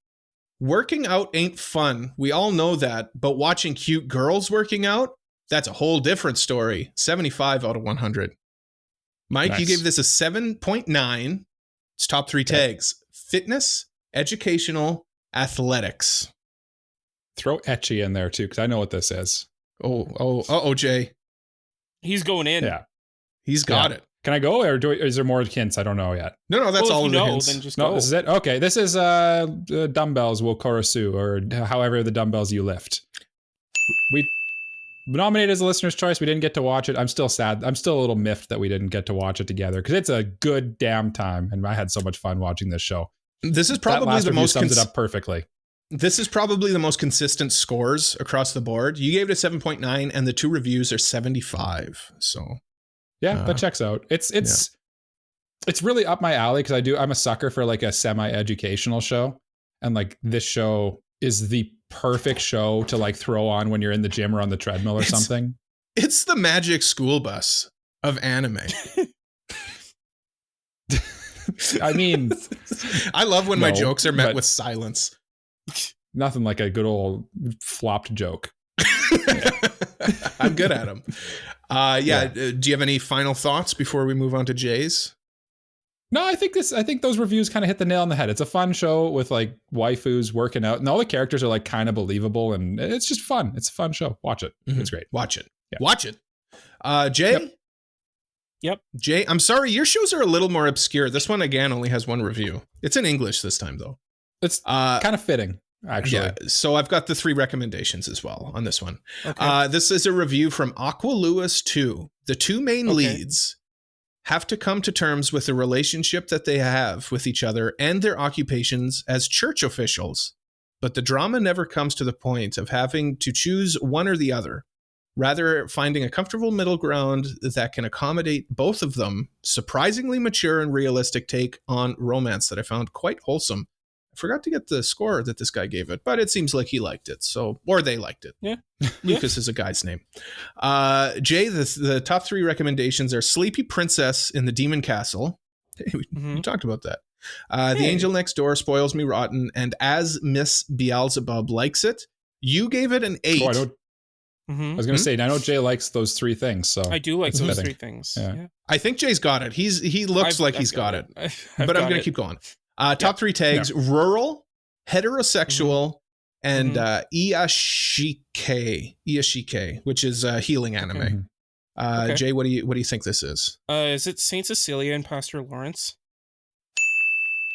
Working out ain't fun. We all know that, but watching cute girls working out, that's a whole different story. 75 out of 100. Mike, nice. You gave this a 7.9. It's top 3 tags. Fitness, educational, athletics. Throw ecchi in there too, because I know what this is. Jay. He's going in. Yeah. He's got it. Can I go, or is there more hints? I don't know yet. No, that's all of the hints. Then just go. This is it? Okay, this is dumbbells will korosu, or however the dumbbells you lift. We nominated as a listener's choice. We didn't get to watch it. I'm still sad. I'm still a little miffed that we didn't get to watch it together, because it's a good damn time, and I had so much fun watching this show. This is probably the most sums it up perfectly. This is probably the most consistent scores across the board. You gave it a 7.9, and the 2 reviews are 75. So yeah, that checks out. It's really up my alley, because I'm a sucker for a semi-educational show, and this show is the perfect show to throw on when you're in the gym or on the treadmill or something. It's the Magic School Bus of anime. I mean, I love when my jokes are met with silence. Nothing like a good old flopped joke. I'm good at them. Do you have any final thoughts before we move on to Jay's? No, I think those reviews kind of hit the nail on the head. It's a fun show with waifus working out, and all the characters are kind of believable, and it's just fun. It's a fun show. Watch it. It's great. Watch it. Yeah. Watch it. Jay? Yep. Jay, I'm sorry, your shows are a little more obscure. This one, again, only has 1 review. It's in English this time, though. It's kind of fitting, actually. Yeah, so I've got the 3 recommendations as well on this one. Okay. This is a review from Aqua Lewis 2. The 2 main leads have to come to terms with the relationship that they have with each other and their occupations as church officials. But the drama never comes to the point of having to choose one or the other. Rather, finding a comfortable middle ground that can accommodate both of them. Surprisingly mature and realistic take on romance that I found quite wholesome. I forgot to get the score that this guy gave it, but it seems like he liked it. So, or they liked it. Yeah. Lucas is a guy's name. Jay, the top 3 recommendations are Sleepy Princess in the Demon Castle. Hey, we talked about that. The Angel Next Door, Spoils Me Rotten, and As Miss Beelzebub Likes It. You gave it an 8. Oh, I was going to say, I know Jay likes those 3 things, so I do like those 3 things. Yeah. I think Jay's got it. He looks like he's got it. But I'm going to keep going. Top 3 tags: rural, heterosexual, and Iyashike, which is a healing anime. Okay. Jay, what do you think this is? Is it Saint Cecilia and Pastor Lawrence?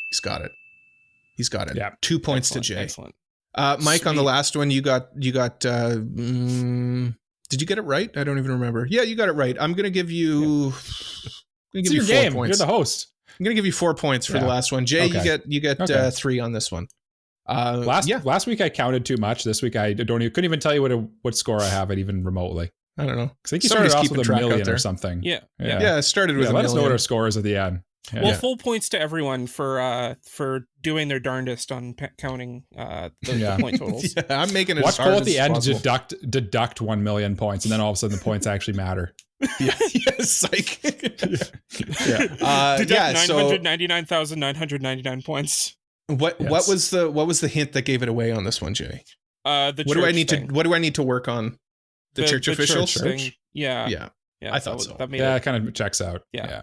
He's got it. Yeah. 2 points to Jay. Excellent. Mike, Sweet. on the last one, you got did you get it right? I don't even remember. Yeah, you got it right. I'm going to give you 4 points. You're the host. I'm going to give you 4 points for the last one. Jay, you get 3 on this one. Last week I counted too much. This week I couldn't even tell you what score I have it even remotely. I don't know. I think you started off with a million or something. Yeah, it started with a million. Let us know what our score is at the end. Yeah. Well, full points to everyone for doing their darndest on counting the point totals. I'm making it Watch as hard Cole at the end possible. deduct 1 million points, and then all of a sudden the points actually matter. Psych. Deduct 999,999 points. What was the hint that gave it away on this one, Jay? What do I need to work on? The church officials? Church? Yeah. I thought so. It kind of checks out. Yeah.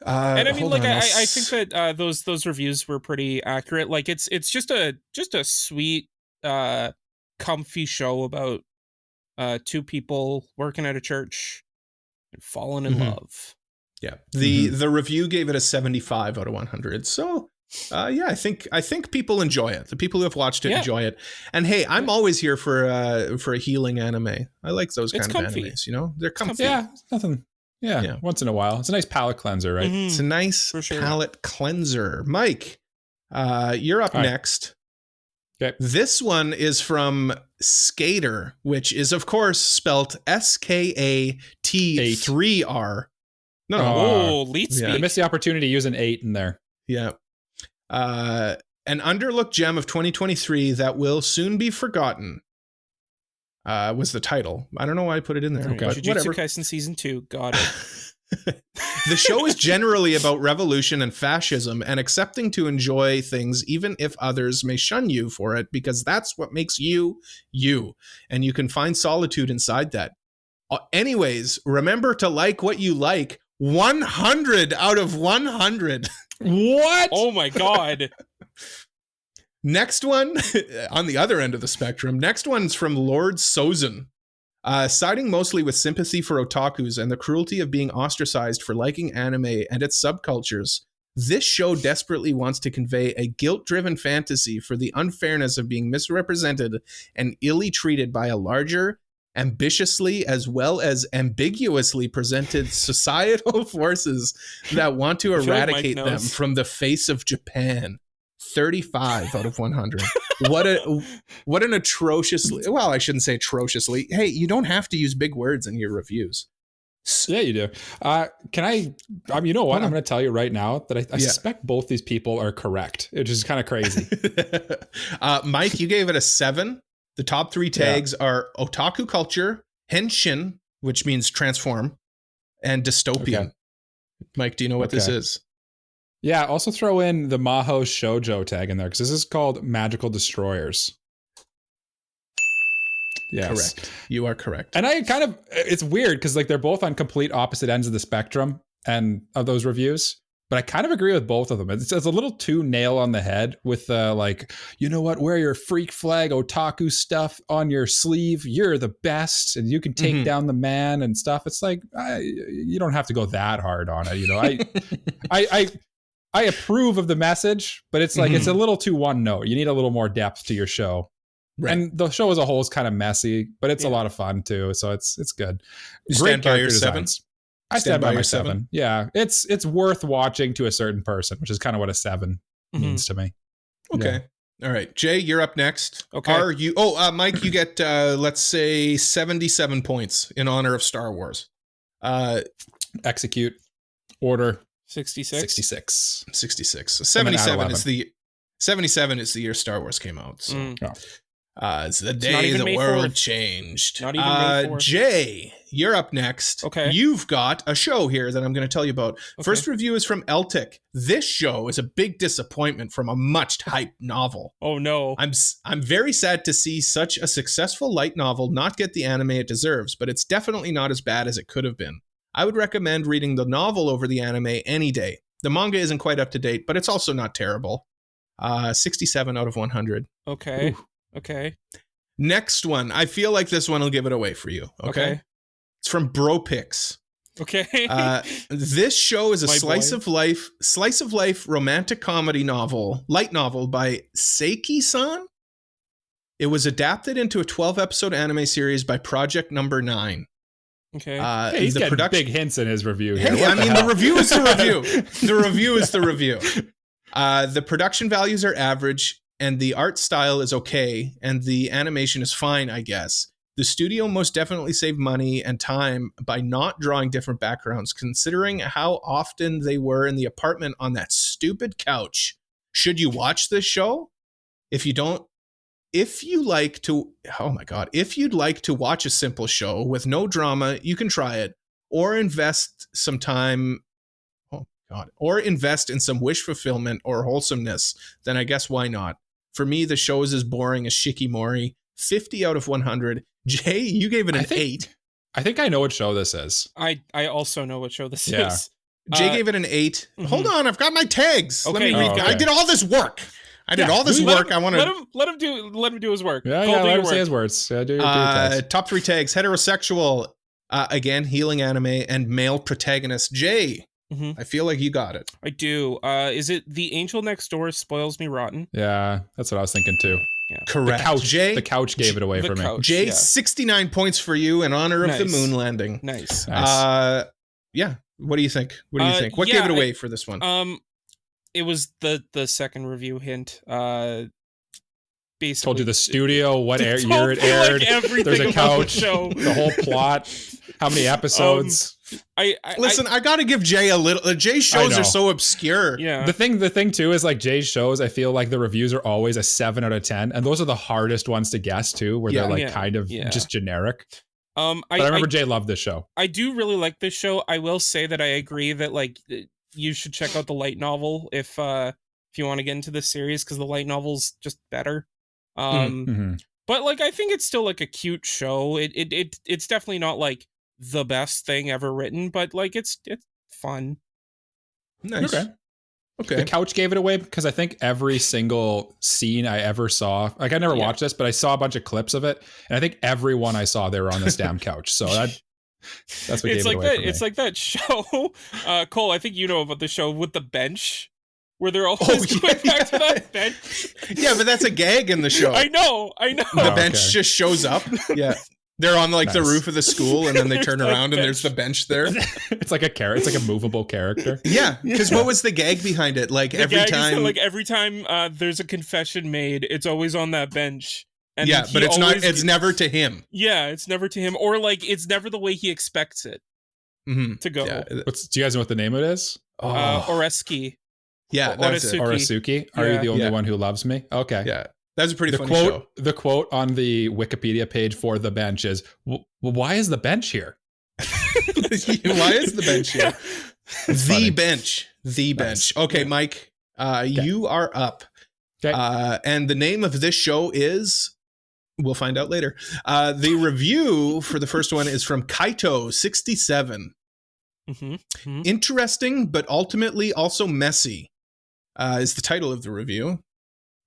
And I mean, I think that those reviews were pretty accurate. Like it's just a sweet, comfy show about 2 people working at a church and falling in love. Yeah. The review gave it a 75 out of 100. So I think people enjoy it. The people who have watched it enjoy it. And hey, I'm always here for a healing anime. I like those kind of animes. You know, they're comfy. Yeah, nothing. Yeah, once in a while. It's a nice palate cleanser, right? It's a nice palate cleanser. Mike, you're up next. Okay. This one is from Skater, which is, of course, spelt SKAT3R. No, lead speak. I missed the opportunity to use an 8 in there. Yeah. An underlooked gem of 2023 that will soon be forgotten. Was the title. I don't know why I put it in there. Okay. But Jujutsu Kaisen Season 2. Got it. The show is generally about revolution and fascism and accepting to enjoy things even if others may shun you for it, because that's what makes you, you. And you can find solitude inside that. Anyways, remember to like what you like. 100 out of 100. What? Oh my God. Next one, on the other end of the spectrum, next one's from Lord Sozin. Siding mostly with sympathy for otakus and the cruelty of being ostracized for liking anime and its subcultures, this show desperately wants to convey a guilt-driven fantasy for the unfairness of being misrepresented and illy treated by a larger, ambitiously as well as ambiguously presented societal forces that want to eradicate them from the face of Japan. 35 out of 100. What an atrociously, well, I shouldn't say atrociously. Hey, you don't have to use big words in your reviews. Yeah, you do. Can I you know what? I'm going to tell you right now that I suspect both these people are correct, which is kind of crazy. Mike, you gave it a 7. The top 3 tags are otaku culture, henshin, which means transform, and dystopian. Okay. Mike, do you know what this is? Yeah, also throw in the Maho Shoujo tag in there, because this is called Magical Destroyers. Yes. Correct. You are correct. And it's weird, because like they're both on complete opposite ends of the spectrum and of those reviews, but I kind of agree with both of them. It's a little too nail on the head with like, you know what, wear your freak flag otaku stuff on your sleeve. You're the best, and you can take down the man and stuff. It's like, you don't have to go that hard on it. You know, I approve of the message, but it's like, it's a little too one note. You need a little more depth to your show. Right. And the show as a whole is kind of messy, but it's a lot of fun too. So it's good. Great by your 7? I stand by my 7. Yeah. It's worth watching to a certain person, which is kind of what a 7 means to me. Okay. Yeah. All right. Jay, you're up next. Okay. Mike, you get, let's say 77 points in honor of Star Wars. Execute. Order. 66. 77 is the 77 is the year Star Wars came out. So. It's the day the May world 4th. changed. Not even May 4th. Jay, you're up next. Okay. You've got a show here that I'm going to tell you about. Okay. First review is from Eltic. This show is a big disappointment from a much hyped novel. Oh no. I'm very sad to see such a successful light novel not get the anime it deserves, but it's definitely not as bad as it could have been. I would recommend reading the novel over the anime any day. The manga isn't quite up to date, but it's also not terrible. 67 out of 100. Okay. Ooh. Okay. Next one. I feel like this one will give it away for you. Okay. It's from BroPix. Okay. This show is a slice of life romantic comedy novel, light novel by Seiki-san. It was adapted into a 12-episode anime series by Project Number 9. Okay. He's getting big hints in his review here. Hey, I mean, the review is the review. The review is the review. The production values are average, and the art style is okay, and the animation is fine, I guess. The studio most definitely saved money and time by not drawing different backgrounds, considering how often they were in the apartment on that stupid couch. Should you watch this show? If you'd like to watch a simple show with no drama, you can try it, or invest some time. Or invest in some wish fulfillment or wholesomeness, then I guess why not? For me, the show is as boring as Shikimori. 50 out of 100. Jay, you gave it an 8. I think I know what show this is. I also know what show this is. Jay gave it an 8. Mm-hmm. Hold on, I've got my tags. Okay. Let me read. Okay. I did all this work. I want to let him do his work. Yeah, let him say his words. Do your tags. Top 3 tags: heterosexual, again, healing anime, and male protagonist. Jay. Mm-hmm. I feel like you got it. I do. Is it The Angel Next Door Spoils Me Rotten? Yeah, that's what I was thinking too. Yeah. Correct. The couch gave it away for me. Jay, 69 points for you in honor of the moon landing. Nice. Yeah. What do you think? What gave it away for this one? It was the second review hint. Basically, told you the studio, what year it aired. Like there's a couch, the whole plot, how many episodes. I gotta give Jay a little. Jay's shows are so obscure. Yeah. The thing too is like Jay's shows, I feel like the reviews are always a 7 out of 10, and those are the hardest ones to guess too, where they're like kind of just generic. But I remember Jay loved this show. I do really like this show. I will say that I agree that like you should check out the light novel if you want to get into this series, because the light novel's just better. But like I think it's still like a cute show. It's definitely not like the best thing ever written, but like it's fun. Nice. Okay. The couch gave it away because I think every single scene I ever saw, like I never watched this, but I saw a bunch of clips of it, and I think every one I saw they were on this damn couch. So that's what gave it away for me. It's like that show, Cole. I think you know about the show with the bench, where they're always going back to that bench. Yeah, but that's a gag in the show. I know. The bench just shows up. Yeah. They're on like the roof of the school, and then they turn around and there's the bench there. It's like a character. It's like a movable character. Yeah, because what was the gag behind it? Like every time there's a confession made, it's always on that bench. And but it's not. It's never to him. Yeah, it's never to him, or like it's never the way he expects it to go. Yeah. Do you guys know what the name of it is? Oresuki. Yeah, that's it. Orisuki. Are you the only one who loves me? Okay. Yeah. That's a pretty funny show. The quote on the Wikipedia page for the bench is, well, why is the bench here? Why is the bench here? The bench. The bench. Okay, Mike, you are up. Okay. And the name of this show is, we'll find out later. The review for the first one is from Kaito67. Interesting, but ultimately also messy, is the title of the review.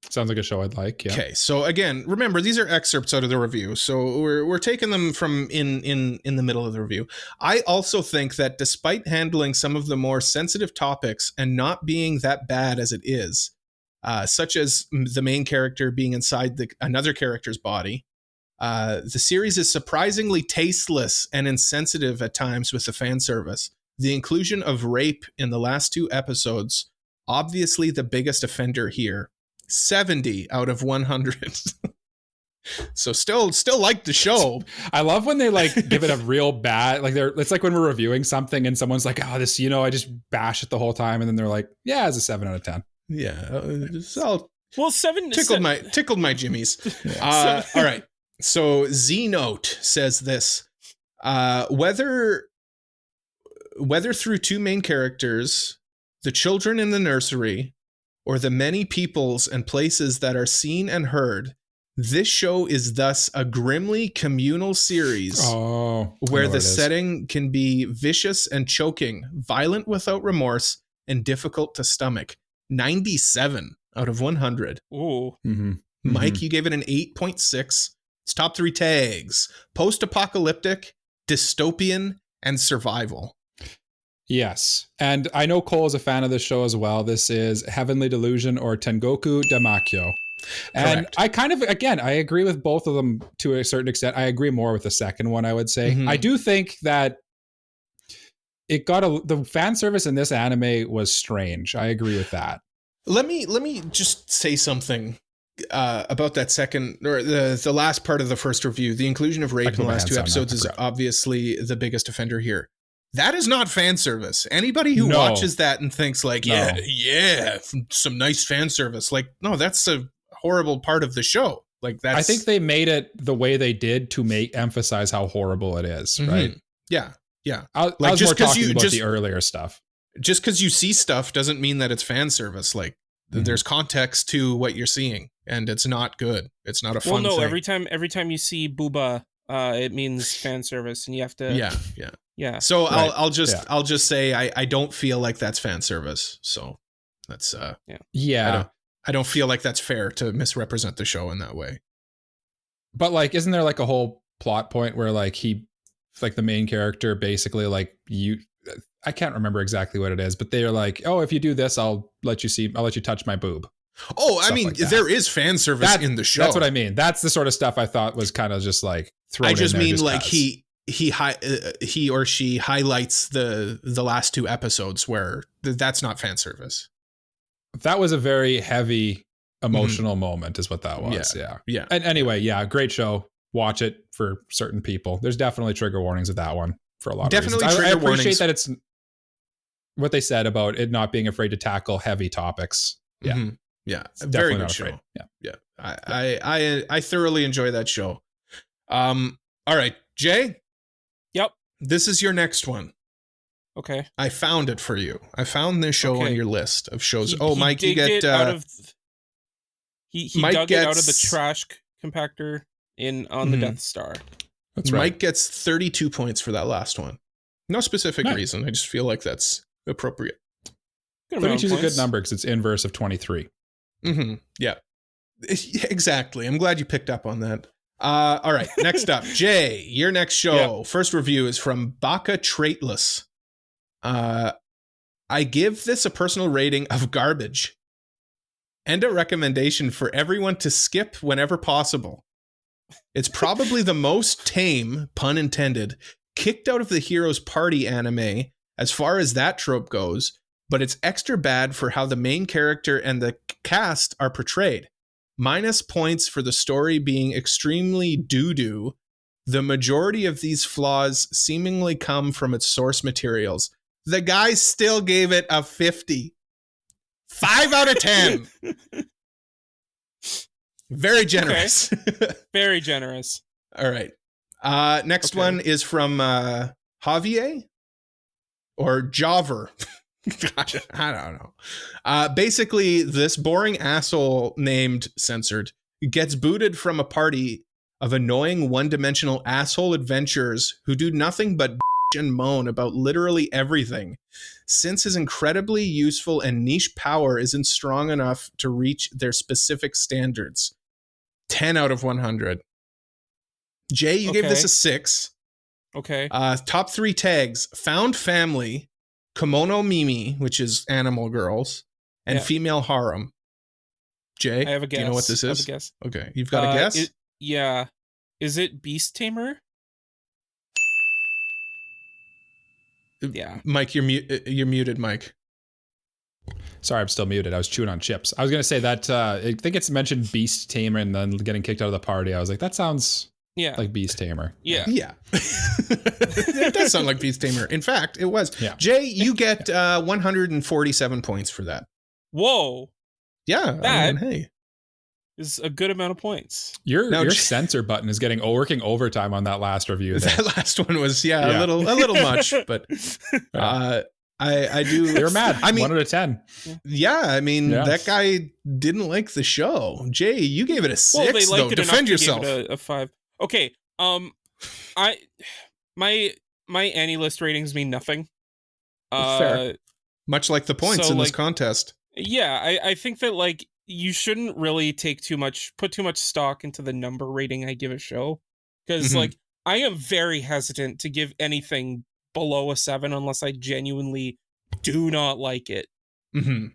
Sounds like a show I'd like. Yeah. Okay, so again, remember these are excerpts out of the review, so we're taking them from in the middle of the review. I also think that despite handling some of the more sensitive topics and not being that bad as it is, such as the main character being inside another character's body, the series is surprisingly tasteless and insensitive at times with the fan service. The inclusion of rape in the last 2 episodes, obviously the biggest offender here. 70 out of 100. So still like the show. I love when they like give it a real bad, like it's like when we're reviewing something and someone's like, oh, this, I just bash it the whole time. And then they're like, yeah, it's a 7 out of 10. Yeah. Well, tickled my jimmies. All right. So Z-Note says this, whether through two main characters, the children in the nursery, or the many peoples and places that are seen and heard, this show is thus a grimly communal series where the setting can be vicious and choking, violent without remorse, and difficult to stomach. 97 out of 100. Ooh. Mm-hmm. Mike, you gave it an 8.6. Its top 3 tags: post-apocalyptic, dystopian, and survival. Yes. And I know Cole is a fan of this show as well. This is Heavenly Delusion or Tengoku Damakyo. And I kind of, again, I agree with both of them to a certain extent. I agree more with the second one, I would say. Mm-hmm. I do think that it got the fan service in this anime was strange. I agree with that. Let me just say something about that second, or the last part of the first review. The inclusion of rape in the last 2 episodes is obviously the biggest offender here. That is not fan service. Anybody who watches that and thinks like, yeah, some nice fan service, like, no, that's a horrible part of the show. Like, that's, I think they made it the way they did to emphasize how horrible it is, mm-hmm. right? Yeah. I was more talking about the earlier stuff. Just because you see stuff doesn't mean that it's fan service. Like, there's context to what you're seeing, and it's not good. It's not a fun thing. every time you see booba, it means fan service, and you have to. Yeah. So I'll just say I don't feel like that's fan service. So that's I don't feel like that's fair to misrepresent the show in that way. But like, isn't there like a whole plot point where like the main character basically like I can't remember exactly what it is, but they're like, oh, if you do this, I'll let you touch my boob. Oh, I mean, like there is fan service in the show. That's what I mean. That's the sort of stuff I thought was kind of just like thrown in there. I just mean like he or she highlights the last 2 episodes where that's not fan service. That was a very heavy emotional moment is what that was. Yeah. And anyway, great show. Watch it for certain people. There's definitely trigger warnings with that one for a lot of reasons. I appreciate that it's what they said about it not being afraid to tackle heavy topics. Yeah. Mm-hmm. Yeah. Very good show. Yeah. I thoroughly enjoy that show. All right, Jay. Yep. This is your next one. Okay. I found it for you. I found this show on your list of shows. Mike, you get he Mike dug it out of the trash compactor on the Death Star. That's right. Mike gets 32 points for that last one. No specific reason. I just feel like that's appropriate. 32 is a good number because it's inverse of 23. Mm-hmm. Yeah. Exactly. I'm glad you picked up on that. All right. Next up, Jay, your next show. Yep. First review is from Baka Traitless. I give this a personal rating of garbage and a recommendation for everyone to skip whenever possible. It's probably the most tame, pun intended, kicked out of the hero's party anime as far as that trope goes, but it's extra bad for how the main character and the cast are portrayed. Minus points for the story being extremely doo-doo. The majority of these flaws seemingly come from its source materials. The guy still gave it a 50. 5 out of 10. Very generous. Okay. Very generous. All right. Next one is from Javier or Javer. I don't know. Basically, this boring asshole named Censored gets booted from a party of annoying one-dimensional asshole adventurers who do nothing but and moan about literally everything, since his incredibly useful and niche power isn't strong enough to reach their specific standards. 10 out of 100. Jay, you gave this a 6. Okay. Top 3 tags: Found Family, Kimono Mimi, which is Animal Girls, and Female Harem. Jay, I have a guess. Do you know what this is? I have a guess. Okay, you've got a guess? Is it Beast Tamer? Yeah. Mike, you're muted, Mike. Sorry, I'm still muted. I was chewing on chips. I was going to say that I think it's mentioned Beast Tamer and then getting kicked out of the party. I was like, that sounds like Beast Tamer. Yeah. It does sound like Beast Tamer. In fact, it was. Yeah. Jay, you get 147 points for that. Whoa. Yeah. That, hey. is a good amount of points. Your censor button is working overtime on that last review. That last one was a little much, but I do. They were mad. I mean, 1 out of 10. Yeah, I mean that guy didn't like the show. Jay, you gave it a 6. Well, they liked it. Defend yourself. Gave it a 5. Okay. My Anilist ratings mean nothing. Fair. Much like the points in this contest. Yeah, I think that like you shouldn't really put too much stock into the number rating I give a show, because like I am very hesitant to give anything below a 7 unless I genuinely do not like it. Mm-hmm.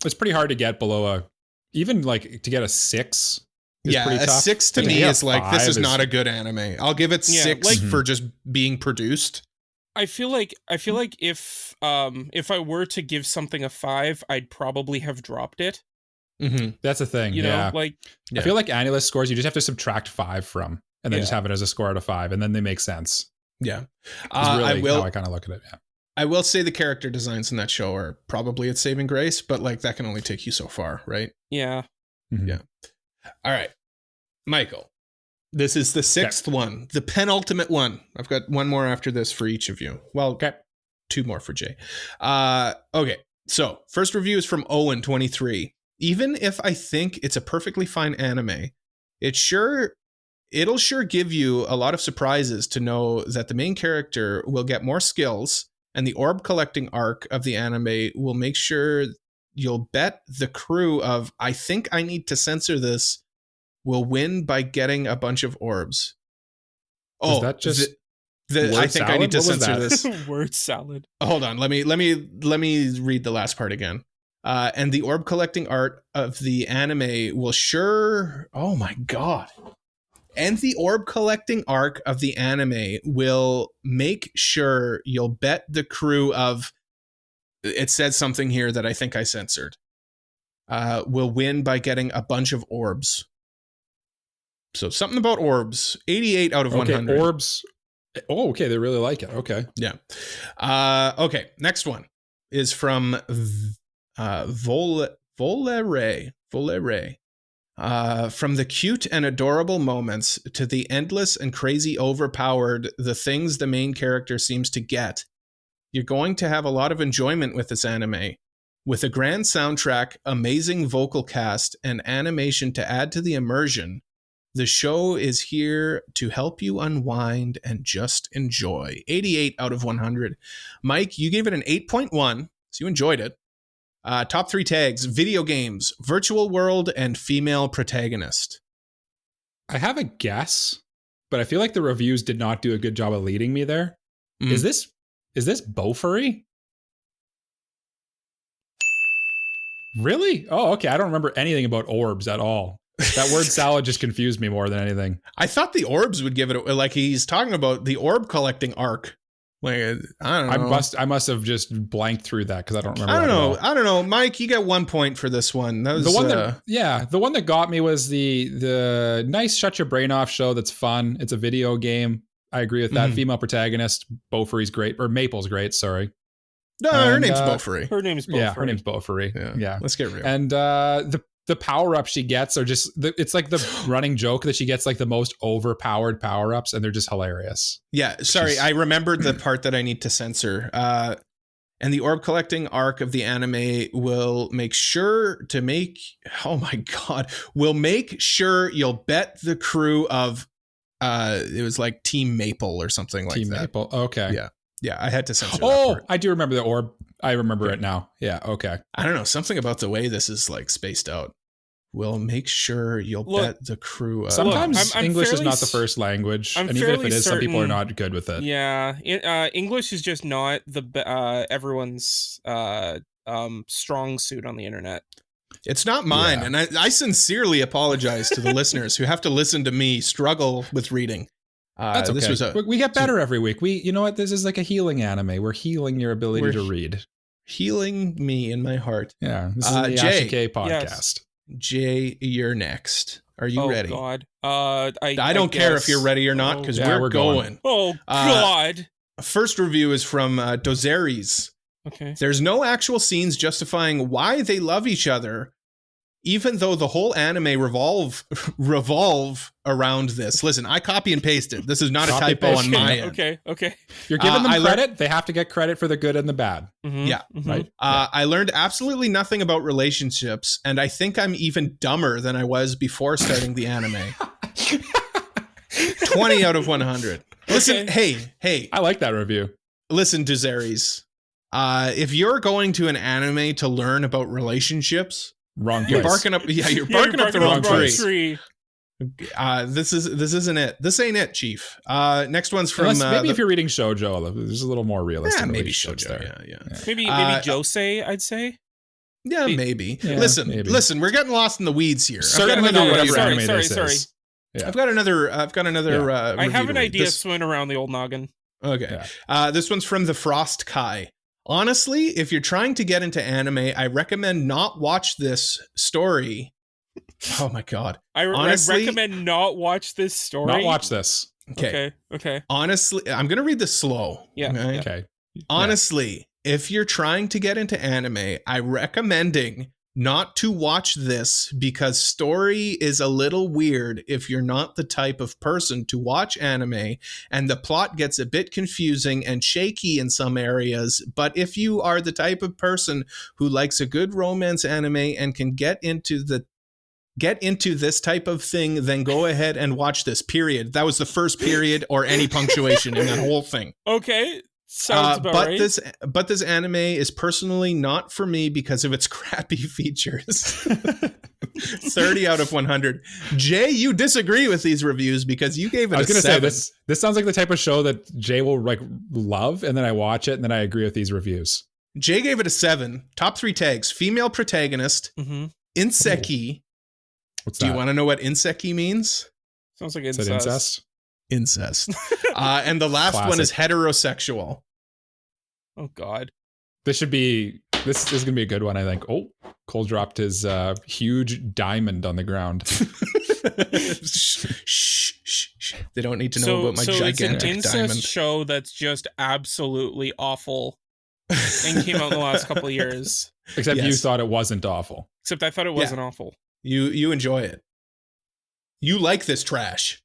It's pretty hard to get below even like to get a 6. Yeah, a 6 to me is like, this is not a good anime. I'll give it 6 for just being produced. I feel like if I were to give something a 5, I'd probably have dropped it. Mm-hmm. That's the thing. I feel like Anilist scores you just have to subtract 5 from, and then just have it as a score out of 5, and then they make sense. Yeah, really how I kind of look at it. Yeah, I will say the character designs in that show are probably its saving grace, but like that can only take you so far, right? Yeah. Mm-hmm. Yeah. All right, Michael. This is the 6th one, the penultimate one. I've got one more after this for each of you. Well, 2 more for Jay. Okay, so first review is from Owen23. Even if I think it's a perfectly fine anime, it'll sure give you a lot of surprises to know that the main character will get more skills, and the orb collecting arc of the anime will make sure you'll bet the crew of I think I need to censor this will win by getting a bunch of orbs. Oh, is that just I think I need to censor this. Word salad. Hold on, let me read the last part again. And the orb collecting art of the anime will sure. Oh my god. And the orb collecting arc of the anime will make sure you'll bet the crew of. It said something here that I think I censored. Will win by getting a bunch of orbs. So something about orbs. 88 out of 100. Orbs. Oh, okay. They really like it. Okay. Yeah. Okay. Next one is from Volere. From the cute and adorable moments to the endless and crazy overpowered the things the main character seems to get, you're going to have a lot of enjoyment with this anime. With a grand soundtrack, amazing vocal cast, and animation to add to the immersion, the show is here to help you unwind and just enjoy. 88 out of 100. Mike, you gave it an 8.1, so you enjoyed it. Top 3 tags: video games, virtual world, and female protagonist. I have a guess, but I feel like the reviews did not do a good job of leading me there. Is this Bofuri? Really? Oh, okay. I don't remember anything about orbs at all. That word salad just confused me more than anything. I thought the orbs would give it, like he's talking about the orb collecting arc. Like, I don't know. I must have just blanked through that because I don't remember. I don't know. Mike, you got 1 point for this one. That was the one the one that got me was the nice shut your brain off show that's fun. It's a video game. I agree with that. Female protagonist, Bofuri's great, or Maple's great, sorry. No, her name's Bofuri. Her name's Bofuri. Yeah, her name's Bofuri. Yeah. Let's get real. And the power-ups she gets are just, it's like the running joke that she gets like the most overpowered power-ups, and they're just hilarious. Yeah, sorry, I remembered the part that I need to censor. And the orb collecting arc of the anime will make sure you'll bet the crew of, it was like Team Maple or something like that. Team Maple, okay. Yeah, I had to censor that part. I do remember the orb. I remember it now. Yeah, okay. I don't know, something about the way this is like spaced out. We'll make sure you'll bet the crew. Sometimes English is not the first language, and even if it is, some people are not good with it. Yeah, English is just not the everyone's strong suit on the internet. It's not mine, and I sincerely apologize to the listeners who have to listen to me struggle with reading. That's okay. We get better every week. You know what? This is like a healing anime. We're healing your ability to read. Healing me in my heart. Yeah. This is the Ashike podcast. Yes. Jay, you're next. Are you ready? Oh, God. I don't care if you're ready or not, because we're going. Oh, God. First review is from Dozeres. Okay. There's no actual scenes justifying why they love each other, even though the whole anime revolve around this. Listen, I copy and pasted. This is not a typo on my end. Okay. You're giving them credit. They have to get credit for the good and the bad. Mm-hmm, yeah. Mm-hmm. Right. I learned absolutely nothing about relationships, and I think I'm even dumber than I was before starting the anime. 20 out of 100. Listen, hey. I like that review. Listen, Duzaries. If you're going to an anime to learn about relationships, wrong place. You're barking up the wrong tree. This isn't it. This ain't it, Chief. Next one's from maybe if you're reading shoujo, there's a little more realistic. Yeah, maybe shoujo there. Yeah. Maybe josei, I'd say. Yeah, maybe. Yeah, Listen, we're getting lost in the weeds here. Certainly not whatever anime this is. Yeah. I've got another I have an idea swimming around the old noggin. Okay. Yeah. This one's from the Frost Kai. Honestly, if you're trying to get into anime, I recommend not watch this story. Oh my god. Honestly, I recommend not watch this story. Not watch this. Okay. Okay. Honestly, I'm going to read this slow. Yeah. Okay. Honestly, if you're trying to get into anime, I'm recommending not to watch this because story is a little weird if you're not the type of person to watch anime, and the plot gets a bit confusing and shaky in some areas. But if you are the type of person who likes a good romance anime and can get into this type of thing, then go ahead and watch this, period. That was the first period or any punctuation in that whole thing. Okay. Sounds about right. This anime is personally not for me because of its crappy features. 30 out of 100. Jay, you disagree with these reviews because you gave it a 7. I was going to say, this sounds like the type of show that Jay will love, and then I watch it, and then I agree with these reviews. Jay gave it a 7. Top 3 tags. Female protagonist. Mm-hmm. Inseki. What's that? Do you want to know what inseki means? Sounds like incest. Is it incest? Incest. And the last one is heterosexual. Oh God. This is gonna be a good one, I think. Oh, Cole dropped his huge diamond on the ground. Shh. They don't need to know about my gigantic diamond. It's an incest show that's just absolutely awful and came out in the last couple of years. Except you thought it wasn't awful. Except I thought it wasn't awful. You enjoy it. You like this trash.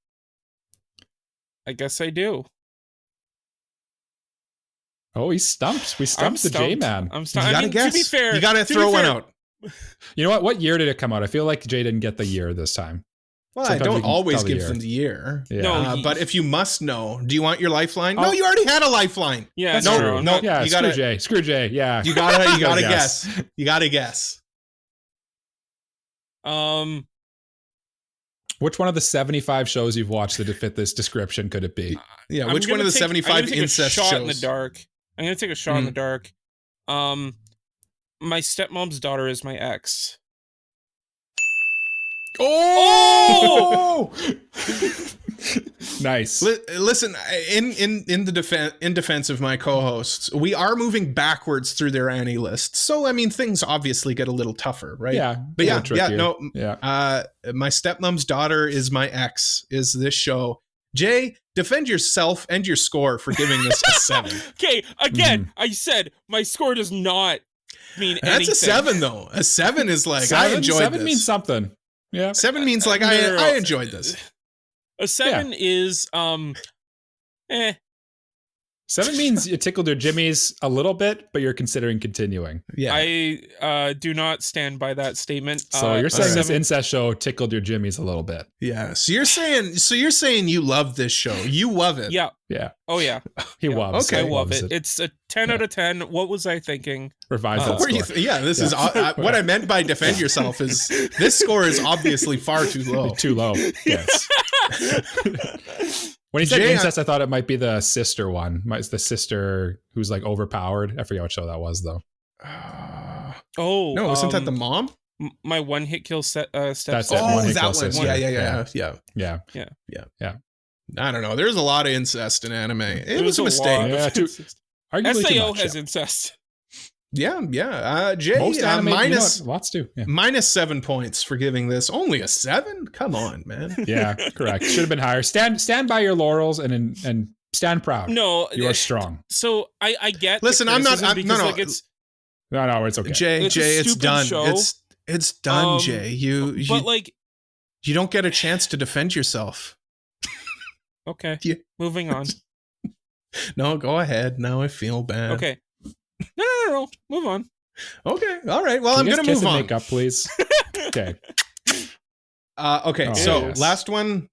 I guess I do. Oh, he's stumped. We stumped the J-Man. I'm stumped. You gotta guess. To be fair, you gotta throw one out. You know what? What year did it come out? I feel like Jay didn't get the year this time. Well, sometimes I don't always give them the year. Yeah. No, but if you must know, do you want your lifeline? No, you already had a lifeline. Yeah, that's true. No, yeah, you gotta, Screw Jay. Yeah. You gotta guess. You gotta guess. Which one of the 75 shows you've watched that fit this description could it be? Yeah, which one of the 75 incest shows? In the dark. I'm gonna take a shot in the dark. My stepmom's daughter is my ex. Oh! Nice. Listen, in defense of my co-hosts, we are moving backwards through their Anilist. So I mean, things obviously get a little tougher, right? Yeah. But my stepmom's daughter is my ex. Is this show? Jay, defend yourself and your score for giving this a 7. Okay, again, I said my score does not mean anything. That's a 7 though. A 7 is like I enjoyed this. 7 means something. Yeah. 7 means like I enjoyed this. A 7 is 7 means you tickled your jimmies a little bit, but you're considering continuing. Yeah. I do not stand by that statement. So you're saying this incest show tickled your jimmies a little bit. Yeah. So you're saying you love this show. You love it. Yeah. Yeah. Oh yeah. He loves I love it. It's a 10 out of 10. What was I thinking? Revise that score. This is what I meant by defend yourself is this score is obviously far too low. Too low. Yes. When he said incest, I thought it might be the sister one. It's the sister who's like overpowered. I forget what show that was though. No, wasn't that the mom? My one hit kill stepson. That's it. That one. Yeah. I don't know. There's a lot of incest in anime. It was a mistake. SAO has incest. Yeah. Jay, most anime, lots do. Yeah. Minus 7 points for giving this. Only a 7? Come on, man. Yeah, correct. Should have been higher. Stand by your laurels and stand proud. No, you are strong. So I get. Listen, I'm not. No, it's okay. Jay, it's done. Show. It's done, Jay. You don't get a chance to defend yourself. Okay. Moving on. No, go ahead. Now I feel bad. Okay. No. Move on. Okay. All right. Well, I'm going to move on. Make up, please. Okay. Okay. Oh, so yes. last one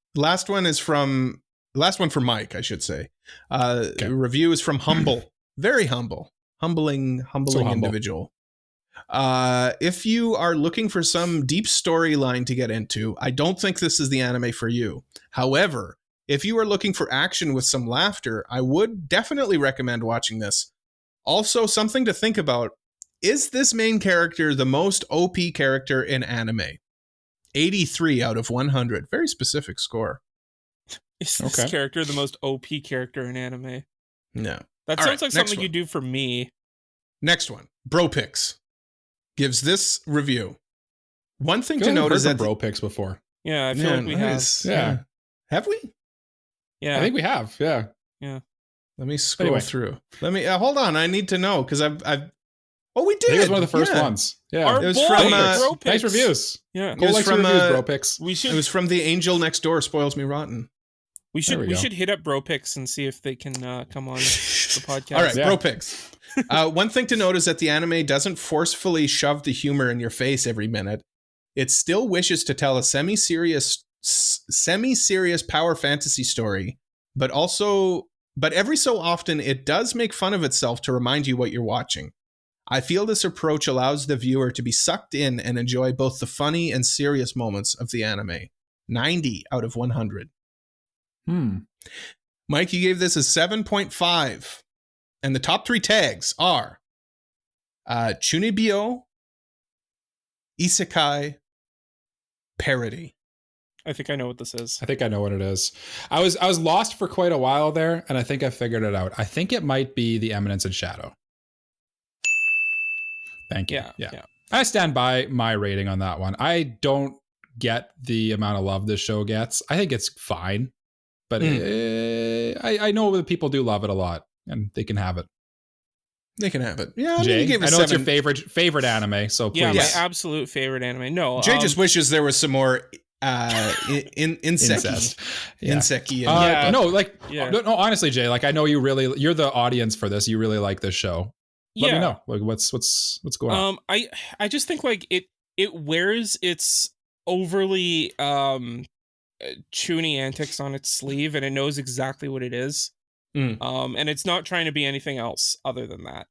for Mike, I should say. Okay. Review is from Humble. Very humble. Humbling individual. If you are looking for some deep storyline to get into, I don't think this is the anime for you. However, if you are looking for action with some laughter, I would definitely recommend watching this. Also, something to think about, is this main character the most OP character in anime? 83 out of 100. Very specific score. Is this character the most OP character in anime? No. That sounds like something you do for me. Next one. BroPix gives this review. One thing to note is that BroPix before. Yeah, I feel like we have. Yeah. Have we? Yeah. I think we have. Yeah. Yeah. Let me scroll through. Let me hold on. I need to know because I've Oh, we did. It was one of the first ones. Yeah. It was from nice reviews. Yeah. Cole likes reviews, BroPix. It was from the Angel Next Door Spoils Me Rotten. We should hit up BroPix and see if they can come on the podcast. All right, BroPix. One thing to note is that the anime doesn't forcefully shove the humor in your face every minute. It still wishes to tell a semi-serious power fantasy story, but every so often it does make fun of itself to remind you what you're watching. I feel this approach allows the viewer to be sucked in and enjoy both the funny and serious moments of the anime. 90 out of 100. Mike, you gave this a 7.5. And the top 3 tags are Chunibyo, Isekai, Parody. I think I know what this is. I think I know what it is. I was lost for quite a while there, and I think I figured it out. I think it might be The Eminence in Shadow. Thank you. Yeah. I stand by my rating on that one. I don't get the amount of love this show gets. I think it's fine, but I know that people do love it a lot, and they can have it. They can have it. Yeah, Jay, I know it's your favorite anime, so please. Yeah, my absolute favorite anime. No, Jay just wishes there was some more incest. Yeah. No, honestly, Jay, like I know you're the audience for this. You really like this show. Let me know. Like what's going on? I just think like it wears its overly chuny antics on its sleeve, and it knows exactly what it is. And it's not trying to be anything else other than that.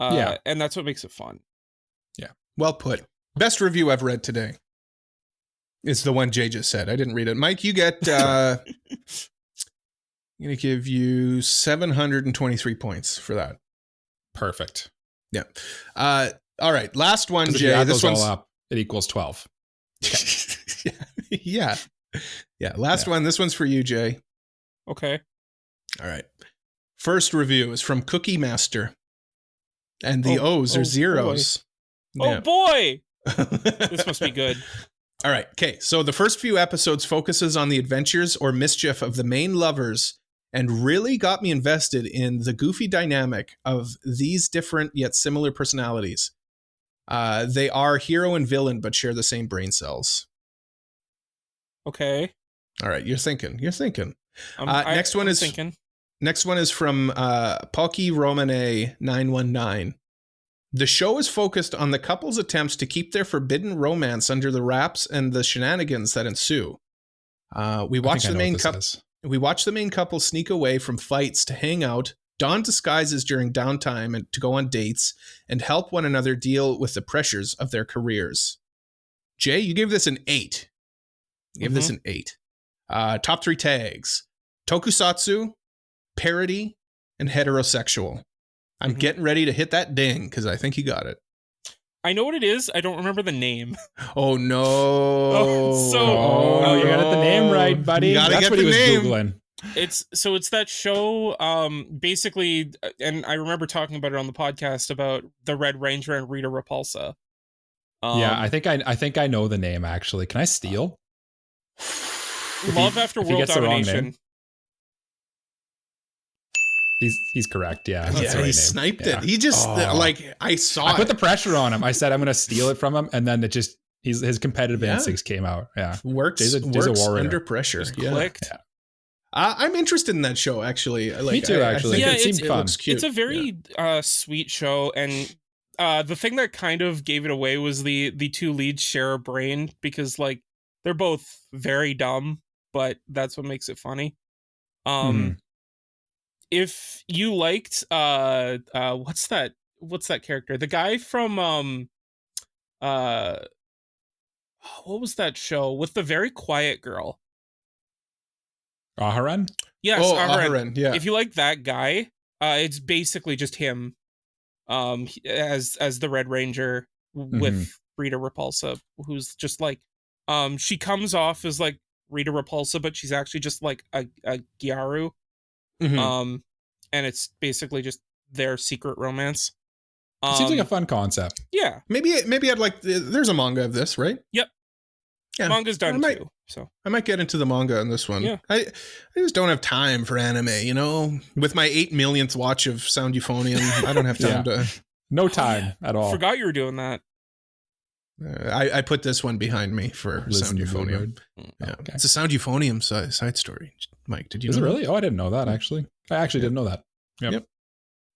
And that's what makes it fun. Yeah. Well put. Best review I've read today. It's the one Jay just said. I didn't read it. Mike, you get I'm going to give you 723 points for that. Perfect. Yeah. All right. Last one, Jay. Add this one's all up. It equals 12. Okay. Yeah. Last one. This one's for you, Jay. Okay. All right. First review is from Cookie Master. And the O's are zeros. Boy. Yeah. Oh, boy. This must be good. All right. Okay. So the first few episodes focuses on the adventures or mischief of the main lovers and really got me invested in the goofy dynamic of these different yet similar personalities. They are hero and villain, but share the same brain cells. Okay. All right. You're thinking. Next one is from Poki Romane 919. The show is focused on the couple's attempts to keep their forbidden romance under the wraps and the shenanigans that ensue. We watch the main couple sneak away from fights to hang out, don disguises during downtime and to go on dates, and help one another deal with the pressures of their careers. Jay, you gave this an 8. This an 8. Top 3 tags: tokusatsu, parody, and heterosexual. I'm getting ready to hit that ding because I think you got it. I know what it is. I don't remember the name. Oh, no. You got the name right, buddy. That's what he was Googling. It's that show, basically, and I remember talking about it on the podcast about the Red Ranger and Rita Repulsa. I think I know the name, actually. Can I steal? Love After World Domination. He's correct. Yeah. Yeah, he sniped it. He just I put the pressure on him. I said I'm going to steal it from him, and then his competitive instincts came out. Yeah, works Jay's a warrior under pressure. Clicked. Yeah. I'm interested in that show actually. Me too. Actually, it seemed fun. Looks cute. It's a very sweet show, and the thing that kind of gave it away was the two leads share a brain, because like they're both very dumb, but that's what makes it funny. If you liked what's that character? The guy from what was that show with the very quiet girl? Aharon? Yes, Aharon. Yeah. If you like that guy, it's basically just him as the Red Ranger with Rita Repulsa, who's just like she comes off as like Rita Repulsa, but she's actually just like a Gyaru. And it's basically just their secret romance. Seems like a fun concept. Yeah. Maybe I'd like. There's a manga of this, right? Yep. Yeah. Manga's done too. So I might get into the manga on this one. Yeah. I just don't have time for anime, you know? With my 8 millionth watch of Sound Euphonium, I don't have time to. No time at all. Forgot you were doing that. I put this one behind me for Sound Euphonium. Yeah. Okay. It's a Sound Euphonium side story. Mike, did you know? Is it really? Oh, I didn't know that actually. I actually didn't know that. Yep.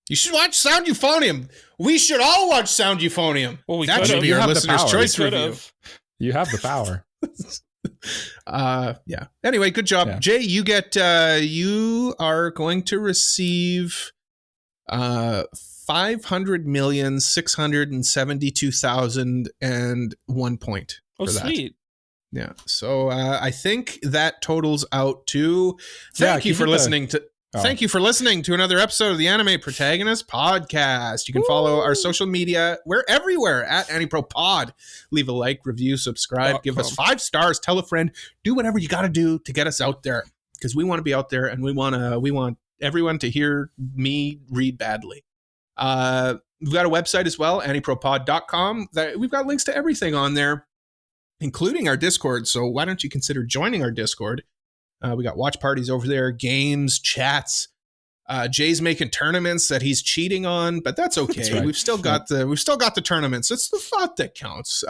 You should watch Sound Euphonium. We should all watch Sound Euphonium. Well, that should be our listener's choice review. You have the power. Yeah. Anyway, good job. Yeah. Jay, you are going to receive 500,672,001 point. Oh, for that. Sweet. Yeah. So I think that totals out to thank you for listening to another episode of the Anime Protagonist Podcast. You can follow our social media. We're everywhere at AniProPod. Leave a like, review, subscribe, give us 5 stars, tell a friend, do whatever you got to do to get us out there, because we want to be out there and we want everyone to hear me read badly. We've got a website as well, AniProPod.com. We've got links to everything on there, including our Discord. So why don't you consider joining our Discord? We got watch parties over there, games, chats. Jay's making tournaments that he's cheating on, but that's okay. That's right. We've still got the tournaments. It's the thought that counts.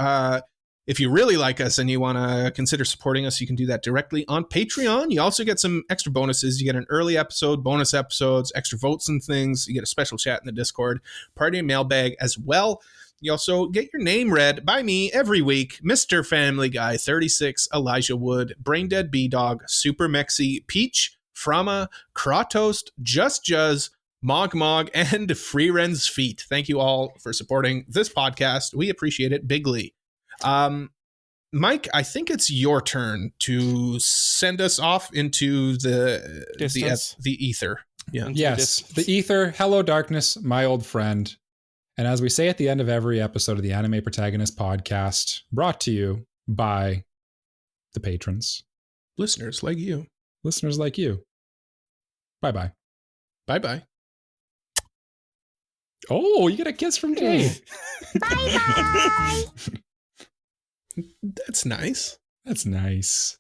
If you really like us and you want to consider supporting us, you can do that directly on Patreon. You also get some extra bonuses. You get an early episode, bonus episodes, extra votes and things. You get a special chat in the Discord, party and mailbag as well. You also get your name read by me every week. Mr. Family Guy 36, Elijah Wood, Braindead B-Dog, Super Mexi, Peach, Frama, Kratost, Just Juzz, Mog, and Free Ren's Feet. Thank you all for supporting this podcast. We appreciate it bigly. Mike, I think it's your turn to send us off into the ether. Yeah. Yes, the ether. Hello, darkness, my old friend. And as we say at the end of every episode of the Anime Protagonist Podcast, brought to you by the patrons. Listeners like you. Bye-bye. Bye-bye. Oh, you get a kiss from Jay. Bye-bye. That's nice. That's nice.